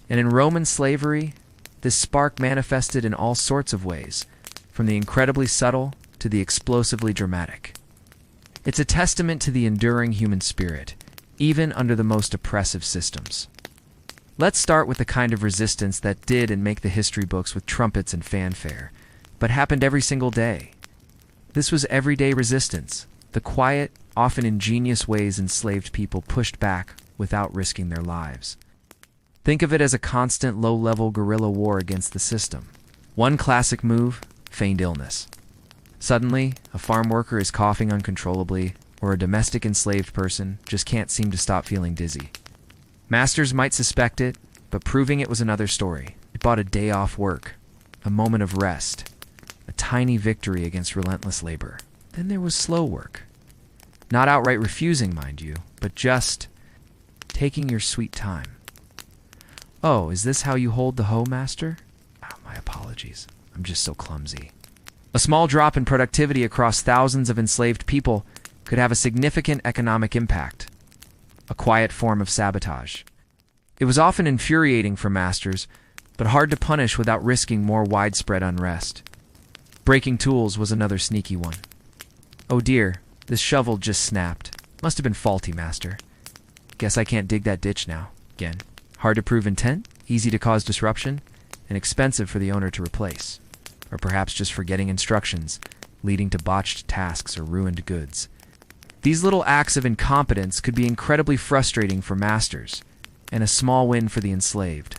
And in Roman slavery, this spark manifested in all sorts of ways, from the incredibly subtle to the explosively dramatic. It's a testament to the enduring human spirit, even under the most oppressive systems. Let's start with the kind of resistance that didn't make the history books with trumpets and fanfare, but happened every single day. This was everyday resistance, the quiet, often ingenious ways enslaved people pushed back without risking their lives. Think of it as a constant low-level guerrilla war against the system. One classic move: feigned illness. Suddenly, a farm worker is coughing uncontrollably, or a domestic enslaved person just can't seem to stop feeling dizzy. Masters might suspect it, but proving it was another story. It bought a day off work, a moment of rest, a tiny victory against relentless labor. Then there was slow work. Not outright refusing, mind you, but just taking your sweet time. Oh, is this how you hold the hoe, master? Oh, my apologies. I'm just so clumsy. A small drop in productivity across thousands of enslaved people could have a significant economic impact, a quiet form of sabotage. It was often infuriating for masters, but hard to punish without risking more widespread unrest. Breaking tools was another sneaky one. Oh dear, this shovel just snapped. Must have been faulty, master. Guess I can't dig that ditch now. Again, hard to prove intent, easy to cause disruption, and expensive for the owner to replace. Or perhaps just forgetting instructions, leading to botched tasks or ruined goods. These little acts of incompetence could be incredibly frustrating for masters, and a small win for the enslaved.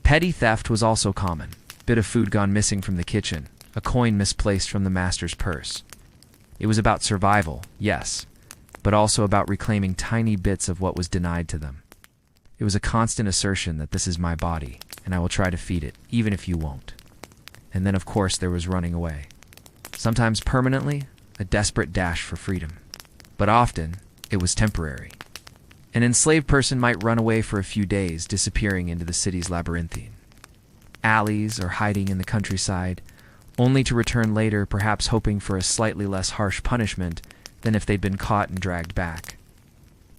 Petty theft was also common. Bit of food gone missing from the kitchen, a coin misplaced from the master's purse. It was about survival, yes, but also about reclaiming tiny bits of what was denied to them. It was a constant assertion that this is my body, and I will try to feed it, even if you won't. And then, of course, there was running away. Sometimes permanently, a desperate dash for freedom. But often, it was temporary. An enslaved person might run away for a few days, disappearing into the city's labyrinthine alleys or hiding in the countryside, only to return later, perhaps hoping for a slightly less harsh punishment than if they'd been caught and dragged back.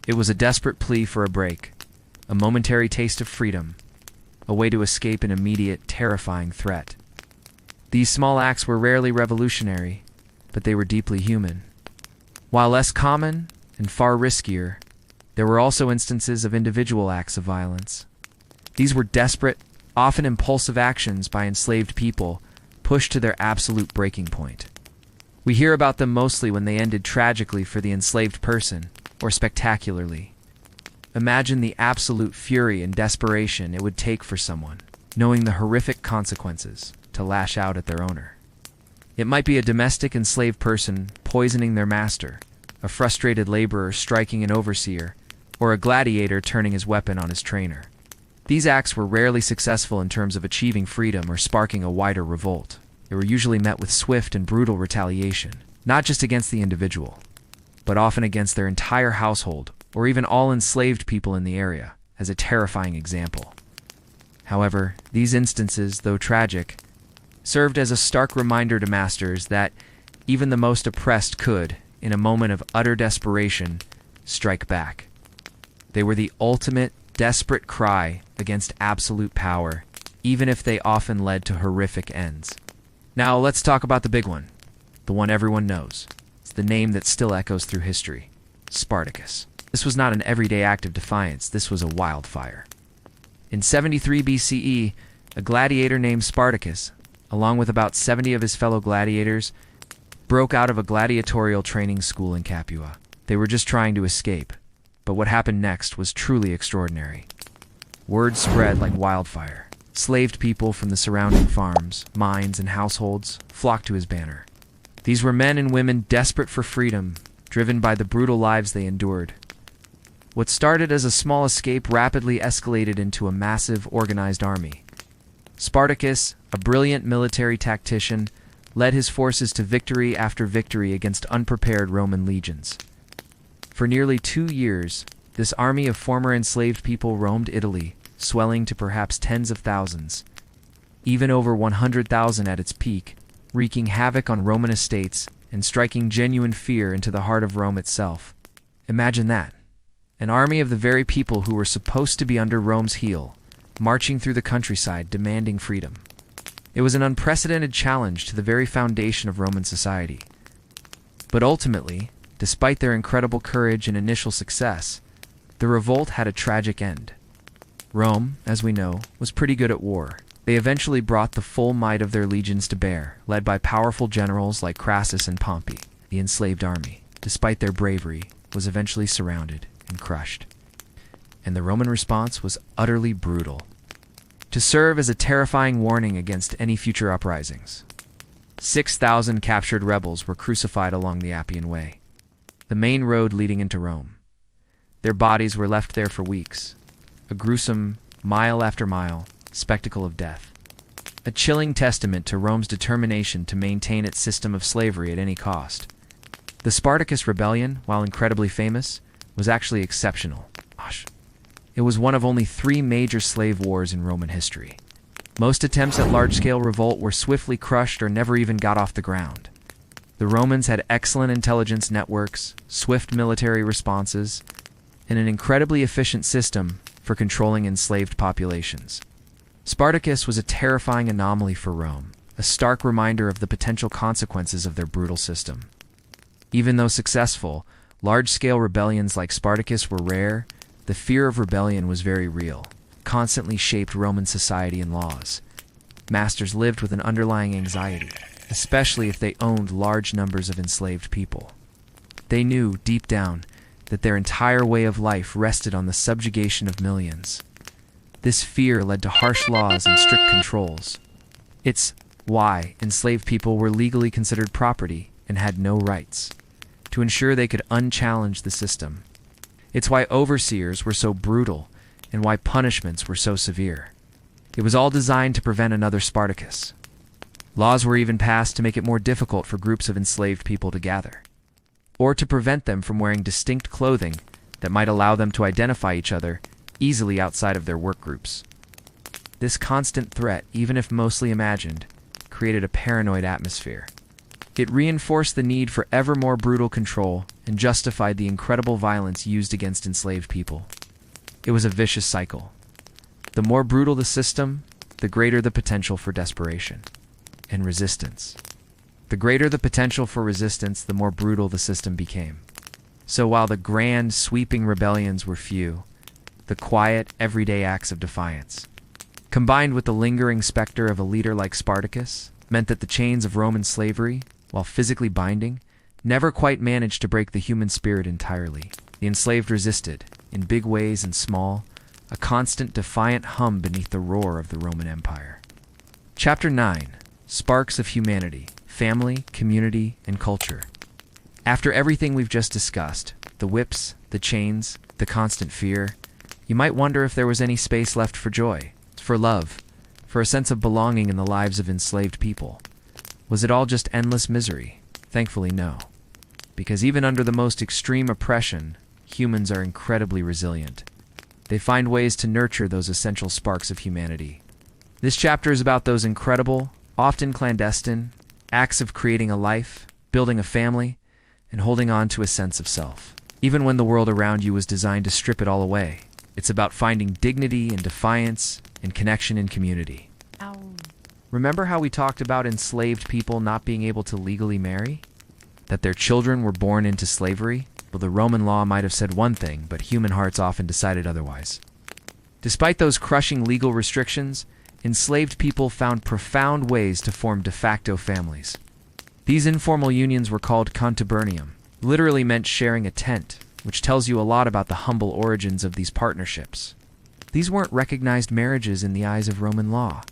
It was a desperate plea for a break, a momentary taste of freedom, a way to escape an immediate, terrifying threat. These small acts were rarely revolutionary, but they were deeply human. While less common and far riskier, there were also instances of individual acts of violence. These were desperate, often impulsive actions by enslaved people pushed to their absolute breaking point. We hear about them mostly when they ended tragically for the enslaved person, or spectacularly. Imagine the absolute fury and desperation it would take for someone, knowing the horrific consequences, to lash out at their owner. It might be a domestic enslaved person poisoning their master, a frustrated laborer striking an overseer, or a gladiator turning his weapon on his trainer. These acts were rarely successful in terms of achieving freedom or sparking a wider revolt. They were usually met with swift and brutal retaliation, not just against the individual, but often against their entire household or even all enslaved people in the area, as a terrifying example. However, these instances, though tragic, served as a stark reminder to masters that even the most oppressed could, in a moment of utter desperation, strike back. They were the ultimate, desperate cry against absolute power, even if they often led to horrific ends. Now let's talk about the big one, the one everyone knows. It's the name that still echoes through history: Spartacus. This was not an everyday act of defiance, this was a wildfire. In 73 BCE, a gladiator named Spartacus, along with about 70 of his fellow gladiators, broke out of a gladiatorial training school in Capua. They were just trying to escape, but what happened next was truly extraordinary. Word spread like wildfire. Enslaved people from the surrounding farms, mines, and households flocked to his banner. These were men and women desperate for freedom, driven by the brutal lives they endured. What started as a small escape rapidly escalated into a massive, organized army. Spartacus, a brilliant military tactician, led his forces to victory after victory against unprepared Roman legions. For nearly 2 years, this army of former enslaved people roamed Italy, swelling to perhaps tens of thousands, even over 100,000 at its peak, wreaking havoc on Roman estates and striking genuine fear into the heart of Rome itself. Imagine that. An army of the very people who were supposed to be under Rome's heel, marching through the countryside demanding freedom. It was an unprecedented challenge to the very foundation of Roman society. But ultimately, despite their incredible courage and initial success, the revolt had a tragic end. Rome, as we know, was pretty good at war. They eventually brought the full might of their legions to bear, led by powerful generals like Crassus and Pompey. The enslaved army, despite their bravery, was eventually surrounded and crushed. And the Roman response was utterly brutal, to serve as a terrifying warning against any future uprisings. 6,000 captured rebels were crucified along the Appian Way, the main road leading into Rome. Their bodies were left there for weeks, a gruesome, mile after mile, spectacle of death. A chilling testament to Rome's determination to maintain its system of slavery at any cost. The Spartacus rebellion, while incredibly famous, was actually exceptional. It was one of only 3 major slave wars in Roman history. Most attempts at large-scale revolt were swiftly crushed or never even got off the ground. The Romans had excellent intelligence networks, swift military responses, and an incredibly efficient system for controlling enslaved populations. Spartacus was a terrifying anomaly for Rome, a stark reminder of the potential consequences of their brutal system. Even though successful, large-scale rebellions like Spartacus were rare, the fear of rebellion was very real, constantly shaped Roman society and laws. Masters lived with an underlying anxiety, especially if they owned large numbers of enslaved people. They knew, deep down, that their entire way of life rested on the subjugation of millions. This fear led to harsh laws and strict controls. It's why enslaved people were legally considered property and had no rights, to ensure they could unchallenge the system. It's why overseers were so brutal and why punishments were so severe. It was all designed to prevent another Spartacus. Laws were even passed to make it more difficult for groups of enslaved people to gather, or to prevent them from wearing distinct clothing that might allow them to identify each other easily outside of their work groups. This constant threat, even if mostly imagined, created a paranoid atmosphere. It reinforced the need for ever more brutal control and justified the incredible violence used against enslaved people. It was a vicious cycle. The more brutal the system, the greater the potential for desperation and resistance. The greater the potential for resistance, the more brutal the system became. So while the grand, sweeping rebellions were few, the quiet, everyday acts of defiance, combined with the lingering specter of a leader like Spartacus, meant that the chains of Roman slavery, while physically binding, never quite managed to break the human spirit entirely. The enslaved resisted, in big ways and small, a constant defiant hum beneath the roar of the Roman Empire. Chapter 9. Sparks of Humanity, Family, Community, and Culture. After everything we've just discussed, the whips, the chains, the constant fear, you might wonder if there was any space left for joy, for love, for a sense of belonging in the lives of enslaved people. Was it all just endless misery? Thankfully, no. Because even under the most extreme oppression, humans are incredibly resilient. They find ways to nurture those essential sparks of humanity. This chapter is about those incredible, often clandestine, acts of creating a life, building a family, and holding on to a sense of self. Even when the world around you was designed to strip it all away, it's about finding dignity and defiance and connection in community. Ow. Remember how we talked about enslaved people not being able to legally marry? That their children were born into slavery? Well, the Roman law might have said one thing, but human hearts often decided otherwise. Despite those crushing legal restrictions, enslaved people found profound ways to form de facto families. These informal unions were called contubernium, literally meant sharing a tent, which tells you a lot about the humble origins of these partnerships. These weren't recognized marriages in the eyes of Roman law,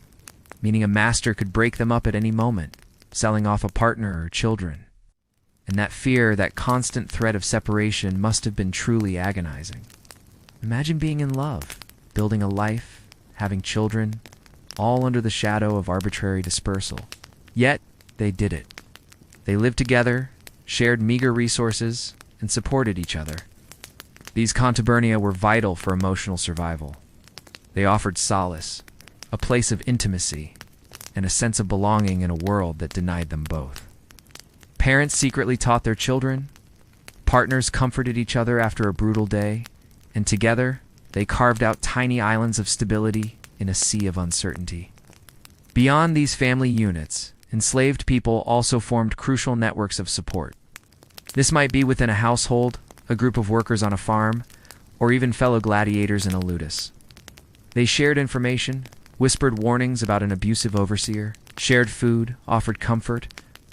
meaning a master could break them up at any moment, selling off a partner or children. And that fear, that constant threat of separation must have been truly agonizing. Imagine being in love, building a life, having children, all under the shadow of arbitrary dispersal. Yet, they did it. They lived together, shared meager resources, and supported each other. These contubernia were vital for emotional survival. They offered solace, a place of intimacy, and a sense of belonging in a world that denied them both. Parents secretly taught their children, partners comforted each other after a brutal day, and together, they carved out tiny islands of stability in a sea of uncertainty. Beyond these family units, enslaved people also formed crucial networks of support. This might be within a household, a group of workers on a farm, or even fellow gladiators in a ludus. They shared information, whispered warnings about an abusive overseer, shared food, offered comfort,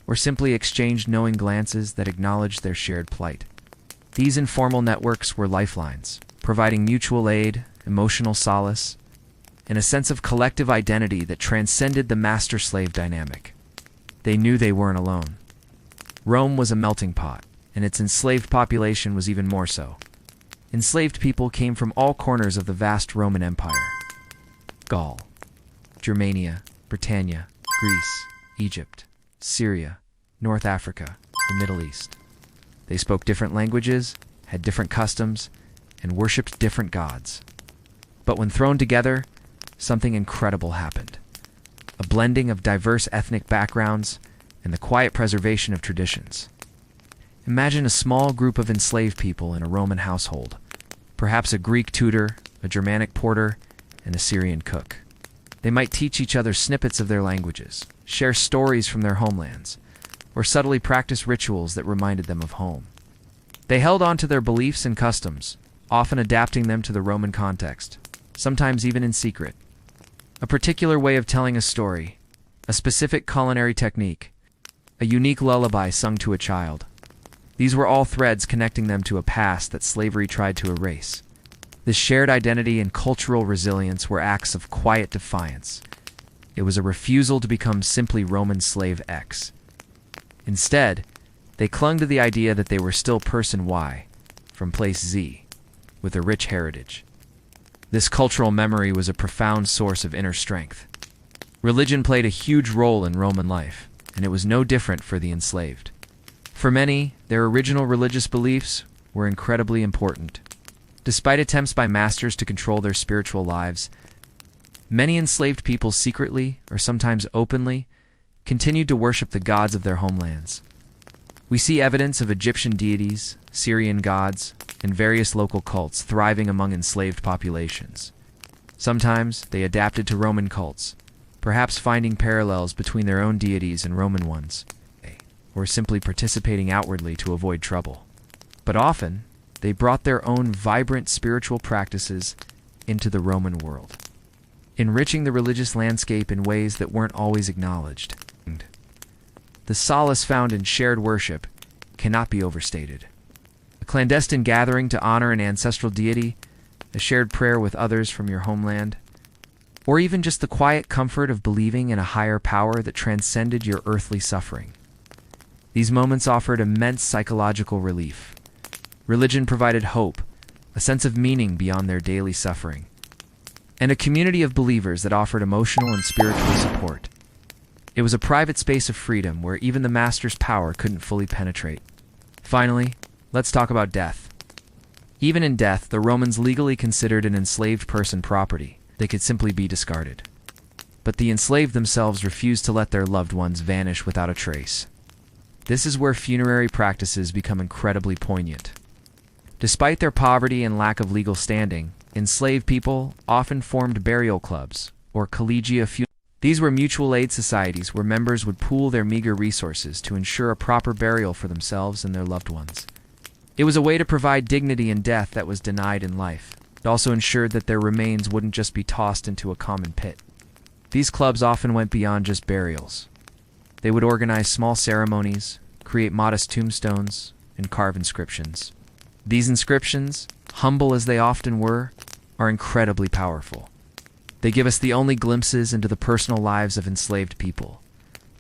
or simply exchanged knowing glances that acknowledged their shared plight. These informal networks were lifelines, providing mutual aid, emotional solace, and a sense of collective identity that transcended the master-slave dynamic. They knew they weren't alone. Rome was a melting pot, and its enslaved population was even more so. Enslaved people came from all corners of the vast Roman Empire. Gaul, Germania, Britannia, Greece, Egypt, Syria, North Africa, the Middle East. They spoke different languages, had different customs, and worshipped different gods. But when thrown together, something incredible happened. A blending of diverse ethnic backgrounds and the quiet preservation of traditions. Imagine a small group of enslaved people in a Roman household, perhaps a Greek tutor, a Germanic porter, and a Syrian cook. They might teach each other snippets of their languages, share stories from their homelands, or subtly practice rituals that reminded them of home. They held on to their beliefs and customs, often adapting them to the Roman context, sometimes even in secret. A particular way of telling a story, a specific culinary technique, a unique lullaby sung to a child. These were all threads connecting them to a past that slavery tried to erase. This shared identity and cultural resilience were acts of quiet defiance. It was a refusal to become simply Roman slave X. Instead, they clung to the idea that they were still person Y, from place Z, with a rich heritage. This cultural memory was a profound source of inner strength. Religion played a huge role in Roman life, and it was no different for the enslaved. For many, their original religious beliefs were incredibly important. Despite attempts by masters to control their spiritual lives, many enslaved people secretly, or sometimes openly, continued to worship the gods of their homelands. We see evidence of Egyptian deities, Syrian gods, and various local cults thriving among enslaved populations. Sometimes they adapted to Roman cults, perhaps finding parallels between their own deities and Roman ones, or simply participating outwardly to avoid trouble. But often, they brought their own vibrant spiritual practices into the Roman world, enriching the religious landscape in ways that weren't always acknowledged. The solace found in shared worship cannot be overstated. A clandestine gathering to honor an ancestral deity, a shared prayer with others from your homeland, or even just the quiet comfort of believing in a higher power that transcended your earthly suffering. These moments offered immense psychological relief. Religion provided hope, a sense of meaning beyond their daily suffering, and a community of believers that offered emotional and spiritual support. It was a private space of freedom where even the master's power couldn't fully penetrate. Finally, let's talk about death. Even in death, the Romans legally considered an enslaved person property. They could simply be discarded. But the enslaved themselves refused to let their loved ones vanish without a trace. This is where funerary practices become incredibly poignant. Despite their poverty and lack of legal standing, enslaved people often formed burial clubs, or collegia funerales. These were mutual aid societies where members would pool their meager resources to ensure a proper burial for themselves and their loved ones. It was a way to provide dignity in death that was denied in life. It also ensured that their remains wouldn't just be tossed into a common pit. These clubs often went beyond just burials. They would organize small ceremonies, create modest tombstones, and carve inscriptions. These inscriptions, humble as they often were, are incredibly powerful. They give us the only glimpses into the personal lives of enslaved people,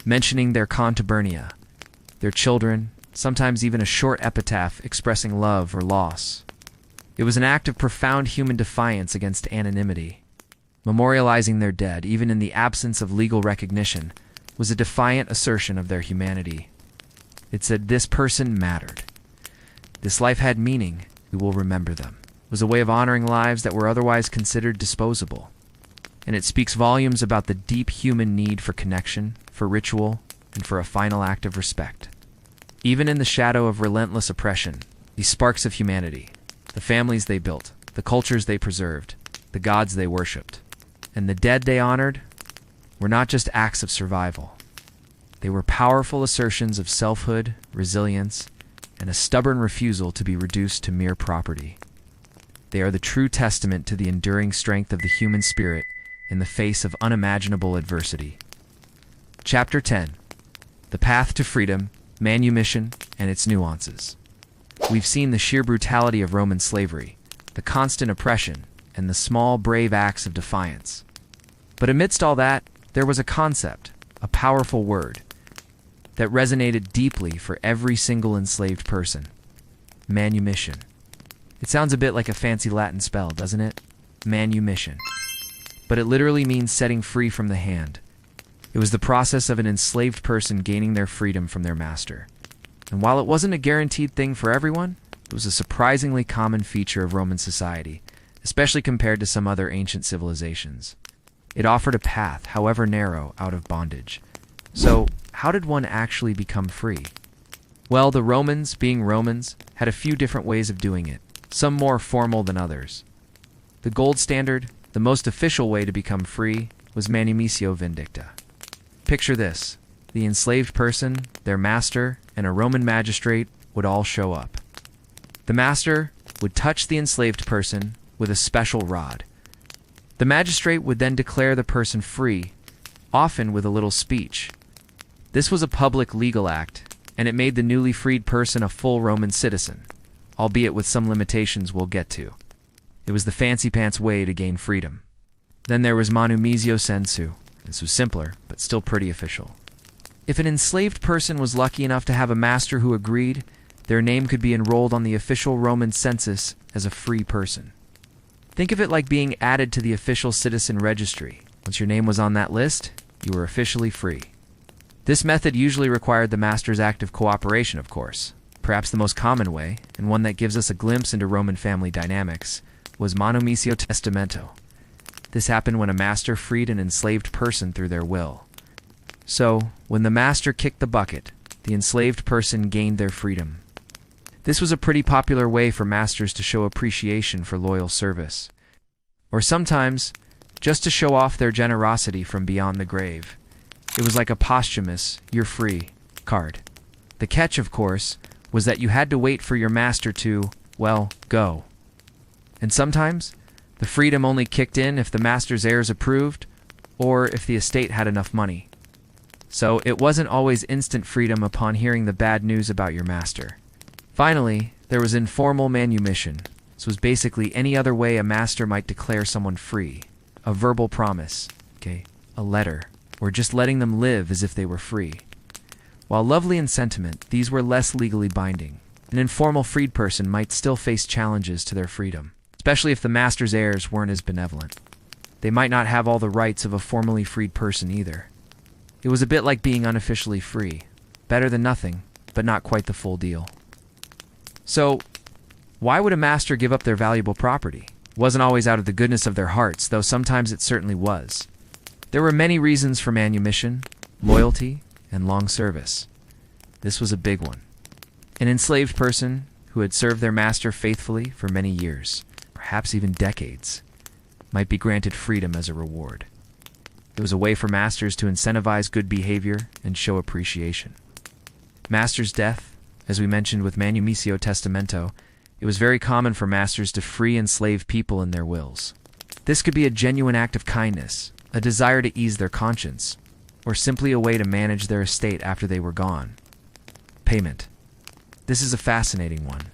mentioning their contubernia, their children, sometimes even a short epitaph expressing love or loss. It was an act of profound human defiance against anonymity. Memorializing their dead, even in the absence of legal recognition, was a defiant assertion of their humanity. It said this person mattered. This life had meaning, we will remember them. It was a way of honoring lives that were otherwise considered disposable. And it speaks volumes about the deep human need for connection, for ritual, and for a final act of respect. Even in the shadow of relentless oppression, these sparks of humanity, the families they built, the cultures they preserved, the gods they worshipped, and the dead they honored, were not just acts of survival. They were powerful assertions of selfhood, resilience, and a stubborn refusal to be reduced to mere property. They are the true testament to the enduring strength of the human spirit in the face of unimaginable adversity. Chapter 10. The Path to Freedom, Manumission, and its Nuances. We've seen the sheer brutality of Roman slavery, the constant oppression, and the small, brave acts of defiance. But amidst all that, there was a concept, a powerful word, that resonated deeply for every single enslaved person. Manumission. It sounds a bit like a fancy Latin spell, doesn't it? Manumission. But it literally means setting free from the hand. It was the process of an enslaved person gaining their freedom from their master. And while it wasn't a guaranteed thing for everyone, it was a surprisingly common feature of Roman society, especially compared to some other ancient civilizations. It offered a path, however narrow, out of bondage. So, how did one actually become free? Well, the Romans, being Romans, had a few different ways of doing it, some more formal than others. The gold standard, the most official way to become free, was manumissio vindicta. Picture this. The enslaved person, their master, and a Roman magistrate would all show up. The master, would touch the enslaved person with a special rod. The magistrate would then declare the person free, often with a little speech. This was a public legal act, and it made the newly freed person a full Roman citizen, albeit with some limitations we'll get to. It was the fancy-pants way to gain freedom. Then there was manumizio sensu. This was simpler, but still pretty official. If an enslaved person was lucky enough to have a master who agreed, their name could be enrolled on the official Roman census as a free person. Think of it like being added to the official citizen registry. Once your name was on that list, you were officially free. This method usually required the master's active cooperation, of course. Perhaps the most common way, and one that gives us a glimpse into Roman family dynamics, was manumizio testamento. This happened when a master freed an enslaved person through their will. So, when the master kicked the bucket, the enslaved person gained their freedom. This was a pretty popular way for masters to show appreciation for loyal service, or sometimes just to show off their generosity from beyond the grave. It was like a posthumous, "you're free" card. The catch, of course, was that you had to wait for your master to, well, go. And sometimes, the freedom only kicked in if the master's heirs approved, or if the estate had enough money. So it wasn't always instant freedom upon hearing the bad news about your master. Finally, there was informal manumission. This was basically any other way a master might declare someone free. A verbal promise, a letter, or just letting them live as if they were free. While lovely in sentiment, these were less legally binding. An informal freed person might still face challenges to their freedom, especially if the master's heirs weren't as benevolent. They might not have all the rights of a formally freed person either. It was a bit like being unofficially free. Better than nothing, but not quite the full deal. So, why would a master give up their valuable property? It wasn't always out of the goodness of their hearts, though sometimes it certainly was. There were many reasons for manumission, loyalty, and long service. This was a big one. An enslaved person who had served their master faithfully for many years, perhaps even decades, might be granted freedom as a reward. It was a way for masters to incentivize good behavior and show appreciation. Master's death, as we mentioned with manumizio testamento, it was very common for masters to free enslaved people in their wills. This could be a genuine act of kindness, a desire to ease their conscience, or simply a way to manage their estate after they were gone. Payment. This is a fascinating one.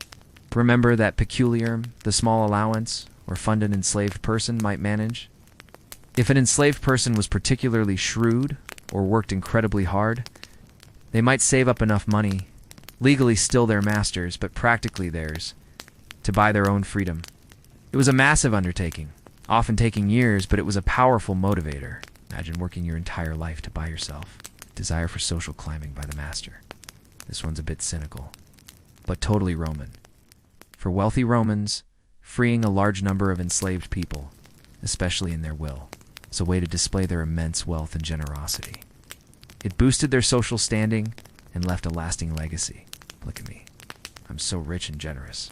Remember that peculiarum, the small allowance or fund an enslaved person might manage? If an enslaved person was particularly shrewd or worked incredibly hard, they might save up enough money, legally still their master's, but practically theirs, to buy their own freedom. It was a massive undertaking, often taking years, but it was a powerful motivator. Imagine working your entire life to buy yourself. Desire for social climbing by the master. This one's a bit cynical, but totally Roman. For wealthy Romans, freeing a large number of enslaved people, especially in their will, was a way to display their immense wealth and generosity. It boosted their social standing and left a lasting legacy. Look at me. I'm so rich and generous.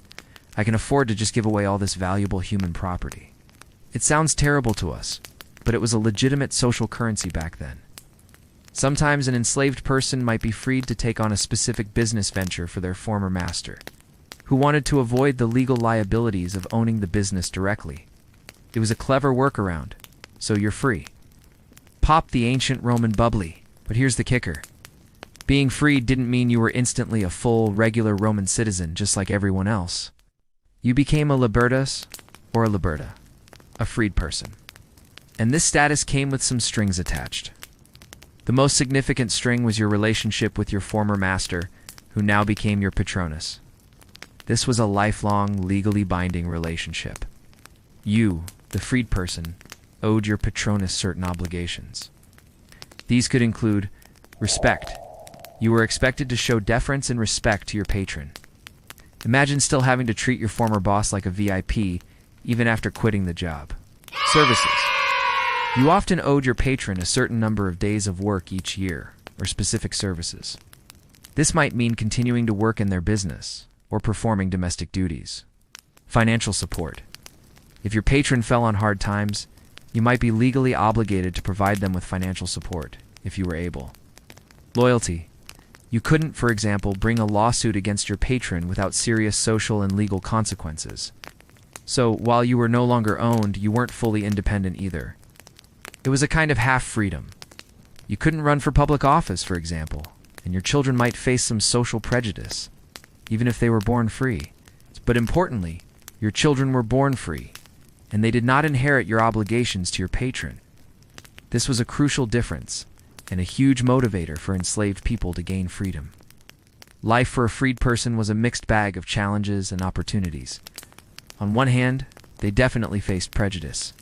I can afford to just give away all this valuable human property. It sounds terrible to us, but it was a legitimate social currency back then. Sometimes an enslaved person might be freed to take on a specific business venture for their former master, who wanted to avoid the legal liabilities of owning the business directly. It was a clever workaround, so you're free. Pop the ancient Roman bubbly, but here's the kicker. Being freed didn't mean you were instantly a full, regular Roman citizen just like everyone else. You became a libertas or a liberta, a freed person. And this status came with some strings attached. The most significant string was your relationship with your former master, who now became your patronus. This was a lifelong, legally binding relationship. You, the freed person, owed your patronus certain obligations. These could include respect. You were expected to show deference and respect to your patron. Imagine still having to treat your former boss like a VIP, even after quitting the job. Services. You often owed your patron a certain number of days of work each year, or specific services. This might mean continuing to work in their business, or performing domestic duties. Financial support. If your patron fell on hard times, you might be legally obligated to provide them with financial support, if you were able. Loyalty. You couldn't, for example, bring a lawsuit against your patron without serious social and legal consequences. So, while you were no longer owned, you weren't fully independent either. It was a kind of half-freedom. You couldn't run for public office, for example, and your children might face some social prejudice, even if they were born free. But importantly, your children were born free, and they did not inherit your obligations to your patron. This was a crucial difference, and a huge motivator for enslaved people to gain freedom. Life for a freed person was a mixed bag of challenges and opportunities. On one hand, they definitely faced prejudice.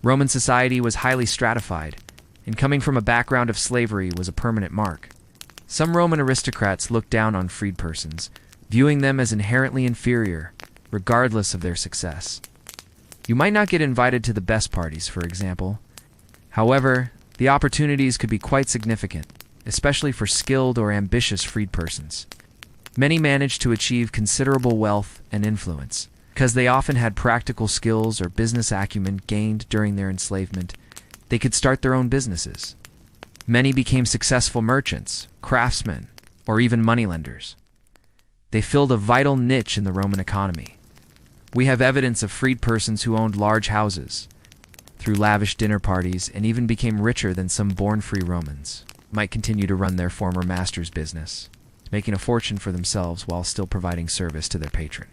Roman society was highly stratified, and coming from a background of slavery was a permanent mark. Some Roman aristocrats looked down on freed persons, viewing them as inherently inferior, regardless of their success. You might not get invited to the best parties, for example. However, the opportunities could be quite significant, especially for skilled or ambitious freed persons. Many managed to achieve considerable wealth and influence, because they often had practical skills or business acumen gained during their enslavement. They could start their own businesses. Many became successful merchants, craftsmen, or even moneylenders. They filled a vital niche in the Roman economy. We have evidence of freed persons who owned large houses, threw lavish dinner parties, and even became richer than some born-free Romans, might continue to run their former master's business, making a fortune for themselves while still providing service to their patron.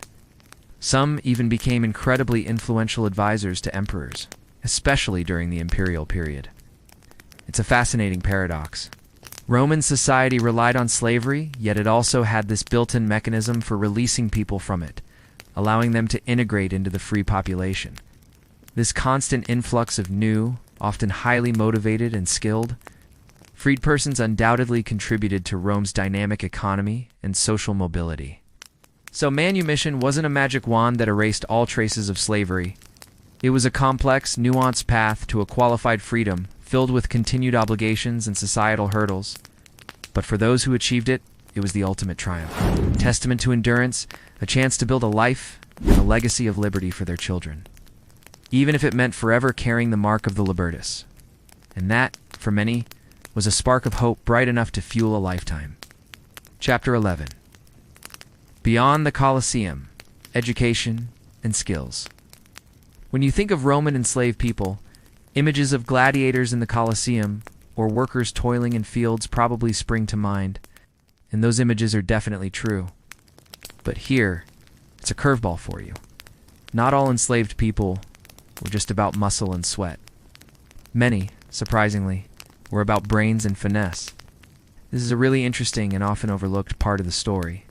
Some even became incredibly influential advisors to emperors, especially during the imperial period. It's a fascinating paradox. Roman society relied on slavery, yet it also had this built-in mechanism for releasing people from it, allowing them to integrate into the free population. This constant influx of new, often highly motivated and skilled, freed persons undoubtedly contributed to Rome's dynamic economy and social mobility. So manumission wasn't a magic wand that erased all traces of slavery. It was a complex, nuanced path to a qualified freedom filled with continued obligations and societal hurdles. But for those who achieved it, it was the ultimate triumph. Testament to endurance, a chance to build a life and a legacy of liberty for their children, even if it meant forever carrying the mark of the Libertus. And that, for many, was a spark of hope bright enough to fuel a lifetime. Chapter 11. Beyond the Colosseum, Education and Skills. When you think of Roman enslaved people, images of gladiators in the Colosseum or workers toiling in fields probably spring to mind, and those images are definitely true. But here, it's a curveball for you. Not all enslaved people were just about muscle and sweat. Many, surprisingly, were about brains and finesse. This is a really interesting and often overlooked part of the story,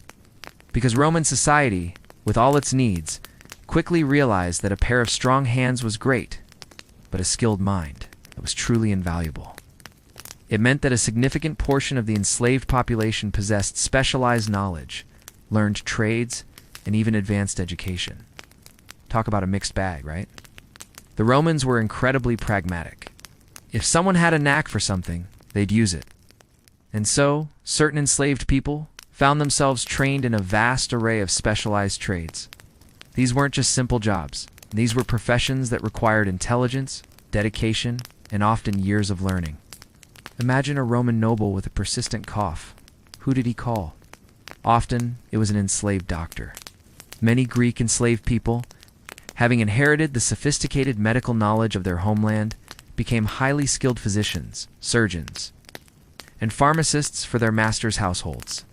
because Roman society, with all its needs, quickly realized that a pair of strong hands was great, but a skilled mind that was truly invaluable. It meant that a significant portion of the enslaved population possessed specialized knowledge, learned trades, and even advanced education. Talk about a mixed bag, right? The Romans were incredibly pragmatic. If someone had a knack for something, they'd use it. And so, certain enslaved people found themselves trained in a vast array of specialized trades. These weren't just simple jobs. These were professions that required intelligence, dedication, and often years of learning. Imagine a Roman noble with a persistent cough. Who did he call? Often, it was an enslaved doctor. Many Greek enslaved people, having inherited the sophisticated medical knowledge of their homeland, became highly skilled physicians, surgeons, and pharmacists for their masters' households.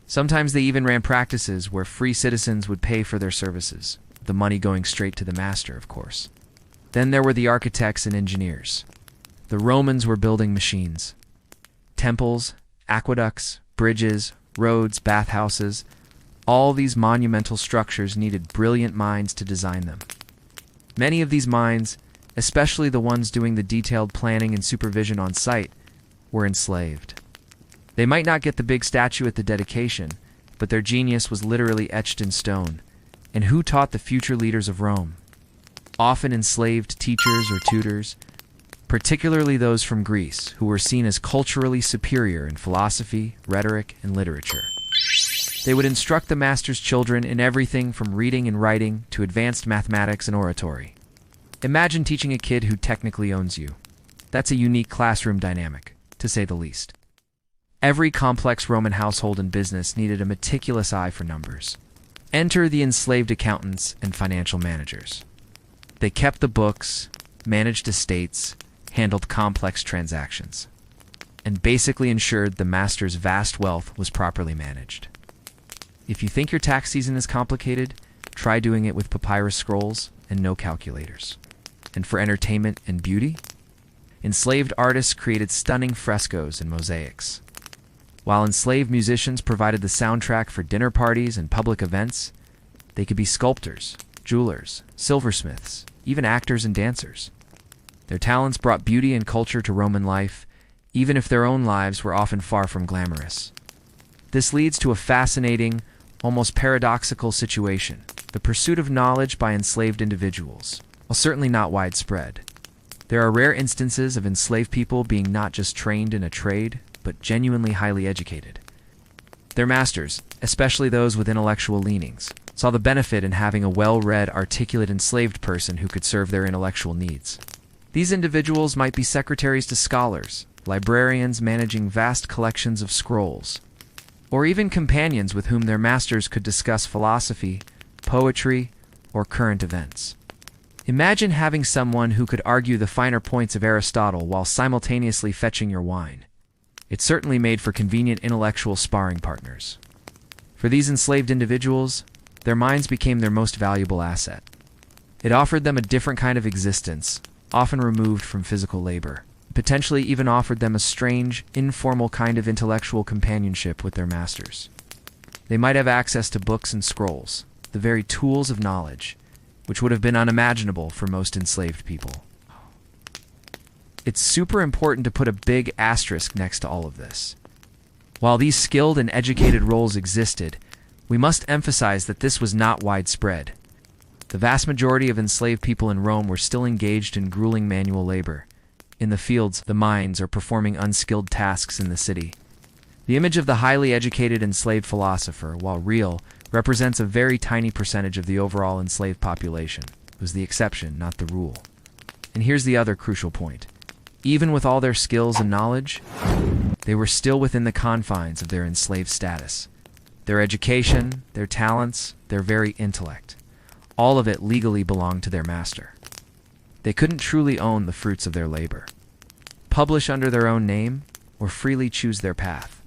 Sometimes they even ran practices where free citizens would pay for their services, the money going straight to the master, of course. Then there were the architects and engineers. The Romans were building machines. Temples, aqueducts, bridges, roads, bathhouses, all these monumental structures needed brilliant minds to design them. Many of these minds, especially the ones doing the detailed planning and supervision on site, were enslaved. They might not get the big statue at the dedication, but their genius was literally etched in stone. And who taught the future leaders of Rome? Often enslaved teachers or tutors, particularly those from Greece, who were seen as culturally superior in philosophy, rhetoric, and literature. They would instruct the master's children in everything from reading and writing to advanced mathematics and oratory. Imagine teaching a kid who technically owns you. That's a unique classroom dynamic, to say the least. Every complex Roman household and business needed a meticulous eye for numbers. Enter the enslaved accountants and financial managers. They kept the books, managed estates, handled complex transactions, and basically ensured the master's vast wealth was properly managed. If you think your tax season is complicated, try doing it with papyrus scrolls and no calculators. And for entertainment and beauty, enslaved artists created stunning frescoes and mosaics. While enslaved musicians provided the soundtrack for dinner parties and public events, they could be sculptors, jewelers, silversmiths, even actors and dancers. Their talents brought beauty and culture to Roman life, even if their own lives were often far from glamorous. This leads to a fascinating, almost paradoxical situation: the pursuit of knowledge by enslaved individuals, while certainly not widespread. There are rare instances of enslaved people being not just trained in a trade, but genuinely highly educated. Their masters, especially those with intellectual leanings, saw the benefit in having a well-read, articulate enslaved person who could serve their intellectual needs. These individuals might be secretaries to scholars, librarians managing vast collections of scrolls, or even companions with whom their masters could discuss philosophy, poetry, or current events. Imagine having someone who could argue the finer points of Aristotle while simultaneously fetching your wine. It certainly made for convenient intellectual sparring partners. For these enslaved individuals, their minds became their most valuable asset. It offered them a different kind of existence, often removed from physical labor. Potentially even offered them a strange, informal kind of intellectual companionship with their masters. They might have access to books and scrolls, the very tools of knowledge, which would have been unimaginable for most enslaved people. It's super important to put a big asterisk next to all of this. While these skilled and educated roles existed, we must emphasize that this was not widespread. The vast majority of enslaved people in Rome were still engaged in grueling manual labor. In the fields, the mines, or performing unskilled tasks in the city. The image of the highly educated enslaved philosopher, while real, represents a very tiny percentage of the overall enslaved population. It was the exception, not the rule. And here's the other crucial point. Even with all their skills and knowledge, they were still within the confines of their enslaved status. Their education, their talents, their very intellect, all of it legally belonged to their master. They couldn't truly own the fruits of their labor, publish under their own name, or freely choose their path.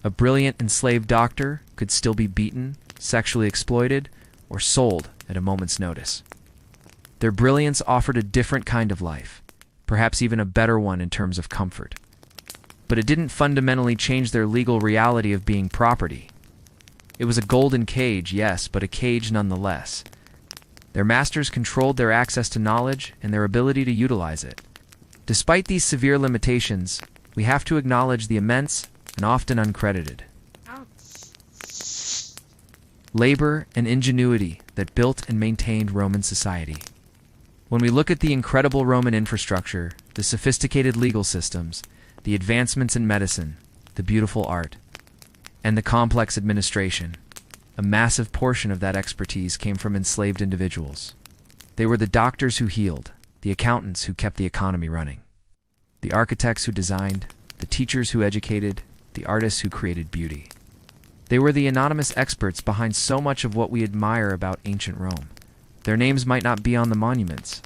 A brilliant enslaved doctor could still be beaten, sexually exploited, or sold at a moment's notice. Their brilliance offered a different kind of life, perhaps even a better one in terms of comfort. But it didn't fundamentally change their legal reality of being property. It was a golden cage, yes, but a cage nonetheless. Their masters controlled their access to knowledge and their ability to utilize it. Despite these severe limitations, we have to acknowledge the immense and often uncredited labor and ingenuity that built and maintained Roman society. When we look at the incredible Roman infrastructure, the sophisticated legal systems, the advancements in medicine, the beautiful art, and the complex administration, a massive portion of that expertise came from enslaved individuals. They were the doctors who healed, the accountants who kept the economy running, the architects who designed, the teachers who educated, the artists who created beauty. They were the anonymous experts behind so much of what we admire about ancient Rome. Their names might not be on the monuments.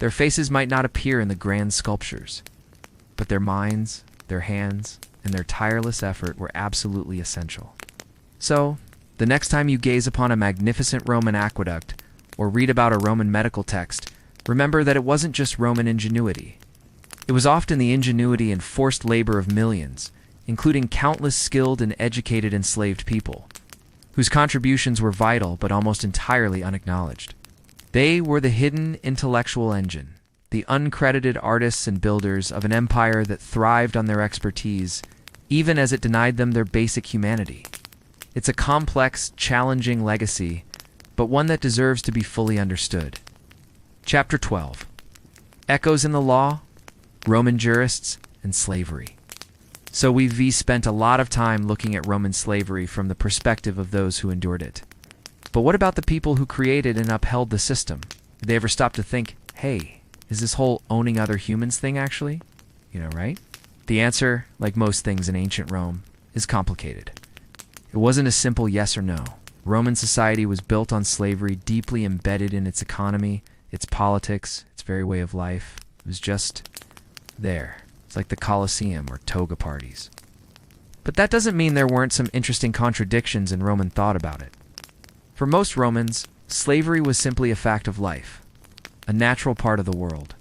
Their faces might not appear in the grand sculptures. But their minds, their hands, and their tireless effort were absolutely essential. So, the next time you gaze upon a magnificent Roman aqueduct or read about a Roman medical text, remember that it wasn't just Roman ingenuity. It was often the ingenuity and forced labor of millions, including countless skilled and educated enslaved people, whose contributions were vital but almost entirely unacknowledged. They were the hidden intellectual engine, the uncredited artists and builders of an empire that thrived on their expertise, even as it denied them their basic humanity. It's a complex, challenging legacy, but one that deserves to be fully understood. Chapter 12. Echoes in the Law, Roman Jurists, and Slavery. So we've spent a lot of time looking at Roman slavery from the perspective of those who endured it. But what about the people who created and upheld the system? Did they ever stop to think, hey, is this whole owning other humans thing actually? Right? The answer, like most things in ancient Rome, is complicated. It wasn't a simple yes or no. Roman society was built on slavery, deeply embedded in its economy, its politics, its very way of life. It was just there. It's like the Colosseum or toga parties. But that doesn't mean there weren't some interesting contradictions in Roman thought about it. For most Romans, slavery was simply a fact of life, a natural part of the world.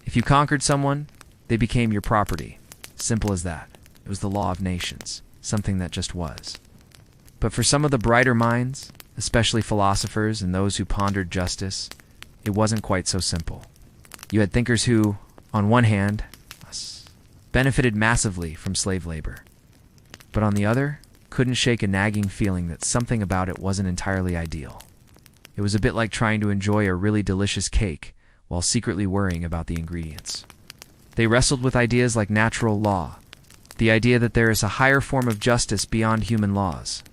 If you conquered someone, they became your property. Simple as that. It was the law of nations, something that just was. But for some of the brighter minds, especially philosophers and those who pondered justice, it wasn't quite so simple. You had thinkers who, on one hand, benefited massively from slave labor, but on the other, couldn't shake a nagging feeling that something about it wasn't entirely ideal. It was a bit like trying to enjoy a really delicious cake while secretly worrying about the ingredients. They wrestled with ideas like natural law, the idea that there is a higher form of justice beyond human laws.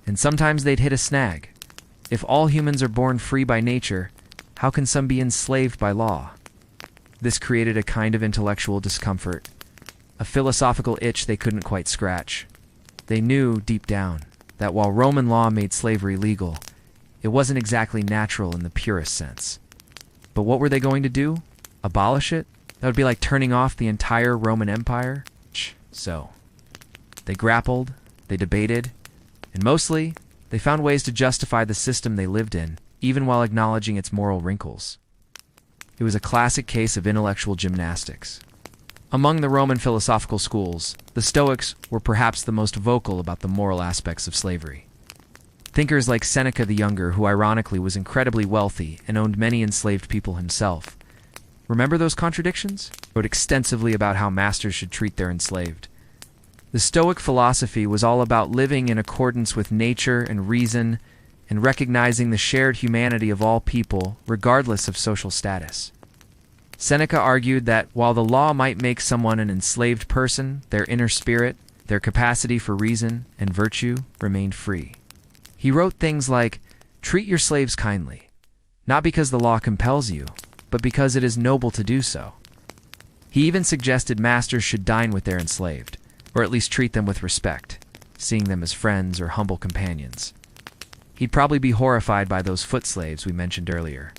And sometimes they'd hit a snag. If all humans are born free by nature, how can some be enslaved by law? This created a kind of intellectual discomfort, a philosophical itch they couldn't quite scratch. They knew, deep down, that while Roman law made slavery legal, it wasn't exactly natural in the purest sense. But what were they going to do? Abolish it? That would be like turning off the entire Roman Empire? So, they grappled, they debated, and mostly, they found ways to justify the system they lived in, even while acknowledging its moral wrinkles. It was a classic case of intellectual gymnastics. Among the Roman philosophical schools, the Stoics were perhaps the most vocal about the moral aspects of slavery. Thinkers like Seneca the Younger, who ironically was incredibly wealthy and owned many enslaved people himself. Remember those contradictions? Wrote extensively about how masters should treat their enslaved. The Stoic philosophy was all about living in accordance with nature and reason and recognizing the shared humanity of all people, regardless of social status. Seneca argued that while the law might make someone an enslaved person, their inner spirit, their capacity for reason and virtue remained free. He wrote things like, "Treat your slaves kindly, not because the law compels you, but because it is noble to do so." He even suggested masters should dine with their enslaved, or at least treat them with respect, seeing them as friends or humble companions. He'd probably be horrified by those foot slaves we mentioned earlier.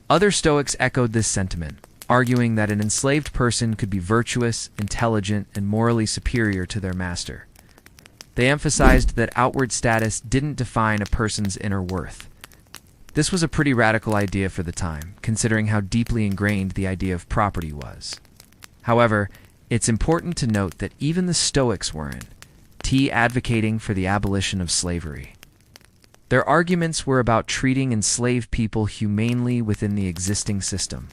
Other Stoics echoed this sentiment, arguing that an enslaved person could be virtuous, intelligent, and morally superior to their master. They emphasized that outward status didn't define a person's inner worth. This was a pretty radical idea for the time, considering how deeply ingrained the idea of property was. However, it's important to note that even the Stoics weren't advocating for the abolition of slavery. Their arguments were about treating enslaved people humanely within the existing system,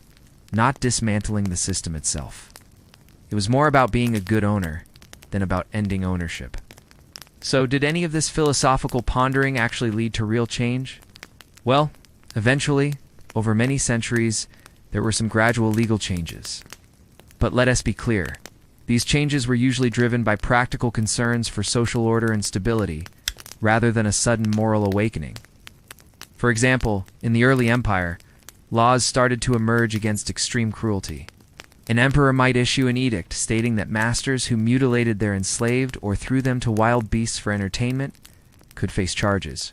not dismantling the system itself. It was more about being a good owner than about ending ownership. So, did any of this philosophical pondering actually lead to real change? Well, eventually, over many centuries, there were some gradual legal changes. But let us be clear, these changes were usually driven by practical concerns for social order and stability, rather than a sudden moral awakening. For example, in the early empire, laws started to emerge against extreme cruelty. An emperor might issue an edict stating that masters who mutilated their enslaved or threw them to wild beasts for entertainment could face charges.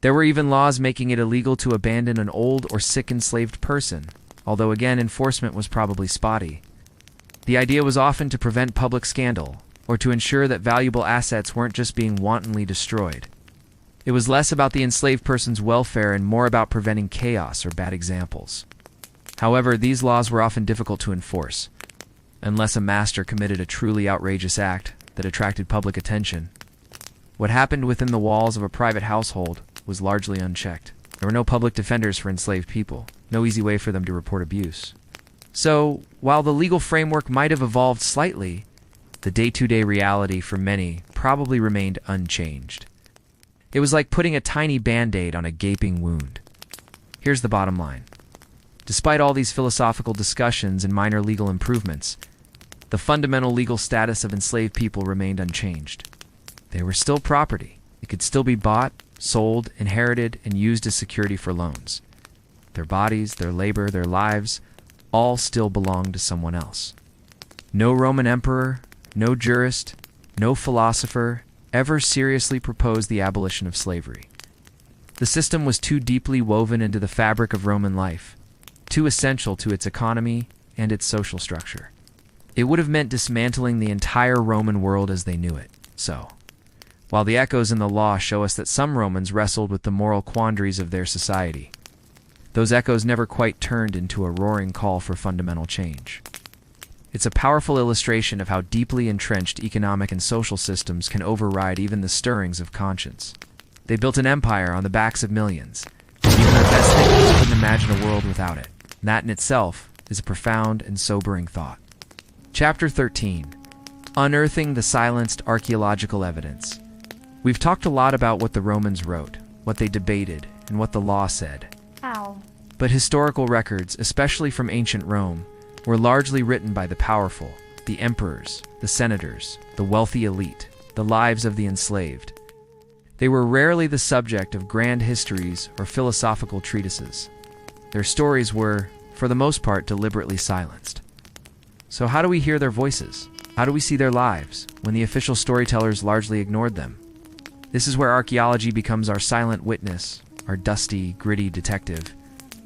There were even laws making it illegal to abandon an old or sick enslaved person, although again enforcement was probably spotty. The idea was often to prevent public scandal, or to ensure that valuable assets weren't just being wantonly destroyed. It was less about the enslaved person's welfare and more about preventing chaos or bad examples. However, these laws were often difficult to enforce, unless a master committed a truly outrageous act that attracted public attention. What happened within the walls of a private household was largely unchecked. There were no public defenders for enslaved people, no easy way for them to report abuse. So, while the legal framework might have evolved slightly, the day-to-day reality for many probably remained unchanged. It was like putting a tiny band-aid on a gaping wound. Here's the bottom line. Despite all these philosophical discussions and minor legal improvements, the fundamental legal status of enslaved people remained unchanged. They were still property. It could still be bought, sold, inherited, and used as security for loans. Their bodies, their labor, their lives, all still belonged to someone else. No Roman emperor, no jurist, no philosopher ever seriously proposed the abolition of slavery. The system was too deeply woven into the fabric of Roman life, too essential to its economy and its social structure. It would have meant dismantling the entire Roman world as they knew it. So, while the echoes in the law show us that some Romans wrestled with the moral quandaries of their society, those echoes never quite turned into a roaring call for fundamental change. It's a powerful illustration of how deeply entrenched economic and social systems can override even the stirrings of conscience. They built an empire on the backs of millions, and even their best thinkers couldn't imagine a world without it. And that in itself is a profound and sobering thought. Chapter 13. Unearthing the Silenced Archaeological Evidence. We've talked a lot about what the Romans wrote, what they debated, and what the law said. Ow. But historical records, especially from ancient Rome, were largely written by the powerful, the emperors, the senators, the wealthy elite, the lives of the enslaved. They were rarely the subject of grand histories or philosophical treatises. Their stories were, for the most part, deliberately silenced. So how do we hear their voices? How do we see their lives when the official storytellers largely ignored them? This is where archaeology becomes our silent witness, our dusty, gritty detective,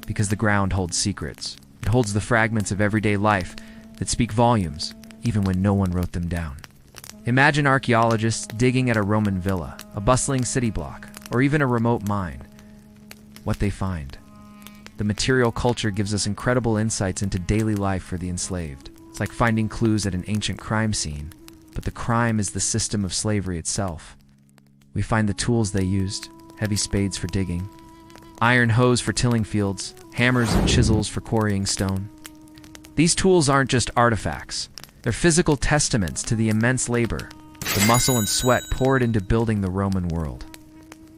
because the ground holds secrets. It holds the fragments of everyday life that speak volumes, even when no one wrote them down. Imagine archaeologists digging at a Roman villa, a bustling city block, or even a remote mine. What they find. The material culture gives us incredible insights into daily life for the enslaved. It's like finding clues at an ancient crime scene, but the crime is the system of slavery itself. We find the tools they used, heavy spades for digging, iron hoes for tilling fields, hammers and chisels for quarrying stone. These tools aren't just artifacts. They're physical testaments to the immense labor, the muscle and sweat poured into building the Roman world.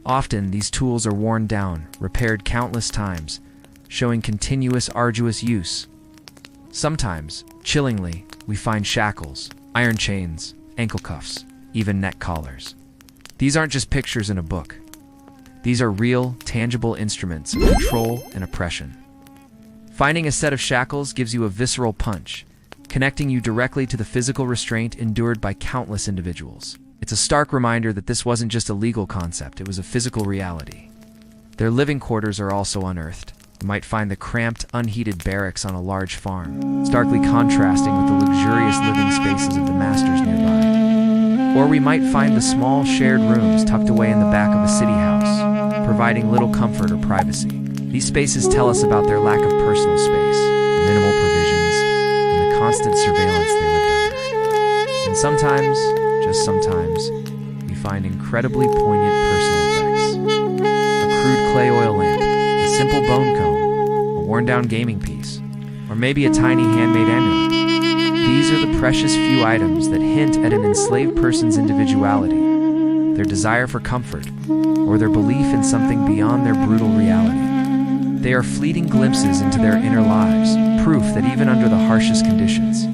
Often, these tools are worn down, repaired countless times, showing continuous, arduous use. Sometimes, chillingly, we find shackles, iron chains, ankle cuffs, even neck collars. These aren't just pictures in a book. These are real, tangible instruments of control and oppression. Finding a set of shackles gives you a visceral punch, connecting you directly to the physical restraint endured by countless individuals. It's a stark reminder that this wasn't just a legal concept, it was a physical reality. Their living quarters are also unearthed. You might find the cramped, unheated barracks on a large farm, starkly contrasting with the luxurious living spaces of the masters nearby. Or we might find the small, shared rooms tucked away in the back of a city house, providing little comfort or privacy. These spaces tell us about their lack of personal space, minimal provisions, and the constant surveillance they lived under. And sometimes, just sometimes, we find incredibly poignant personal effects. A crude clay oil lamp, a simple bone comb, a worn-down gaming piece, or maybe a tiny handmade amulet. These are the precious few items that hint at an enslaved person's individuality, their desire for comfort, or their belief in something beyond their brutal reality. They are fleeting glimpses into their inner lives, proof that even under the harshest conditions,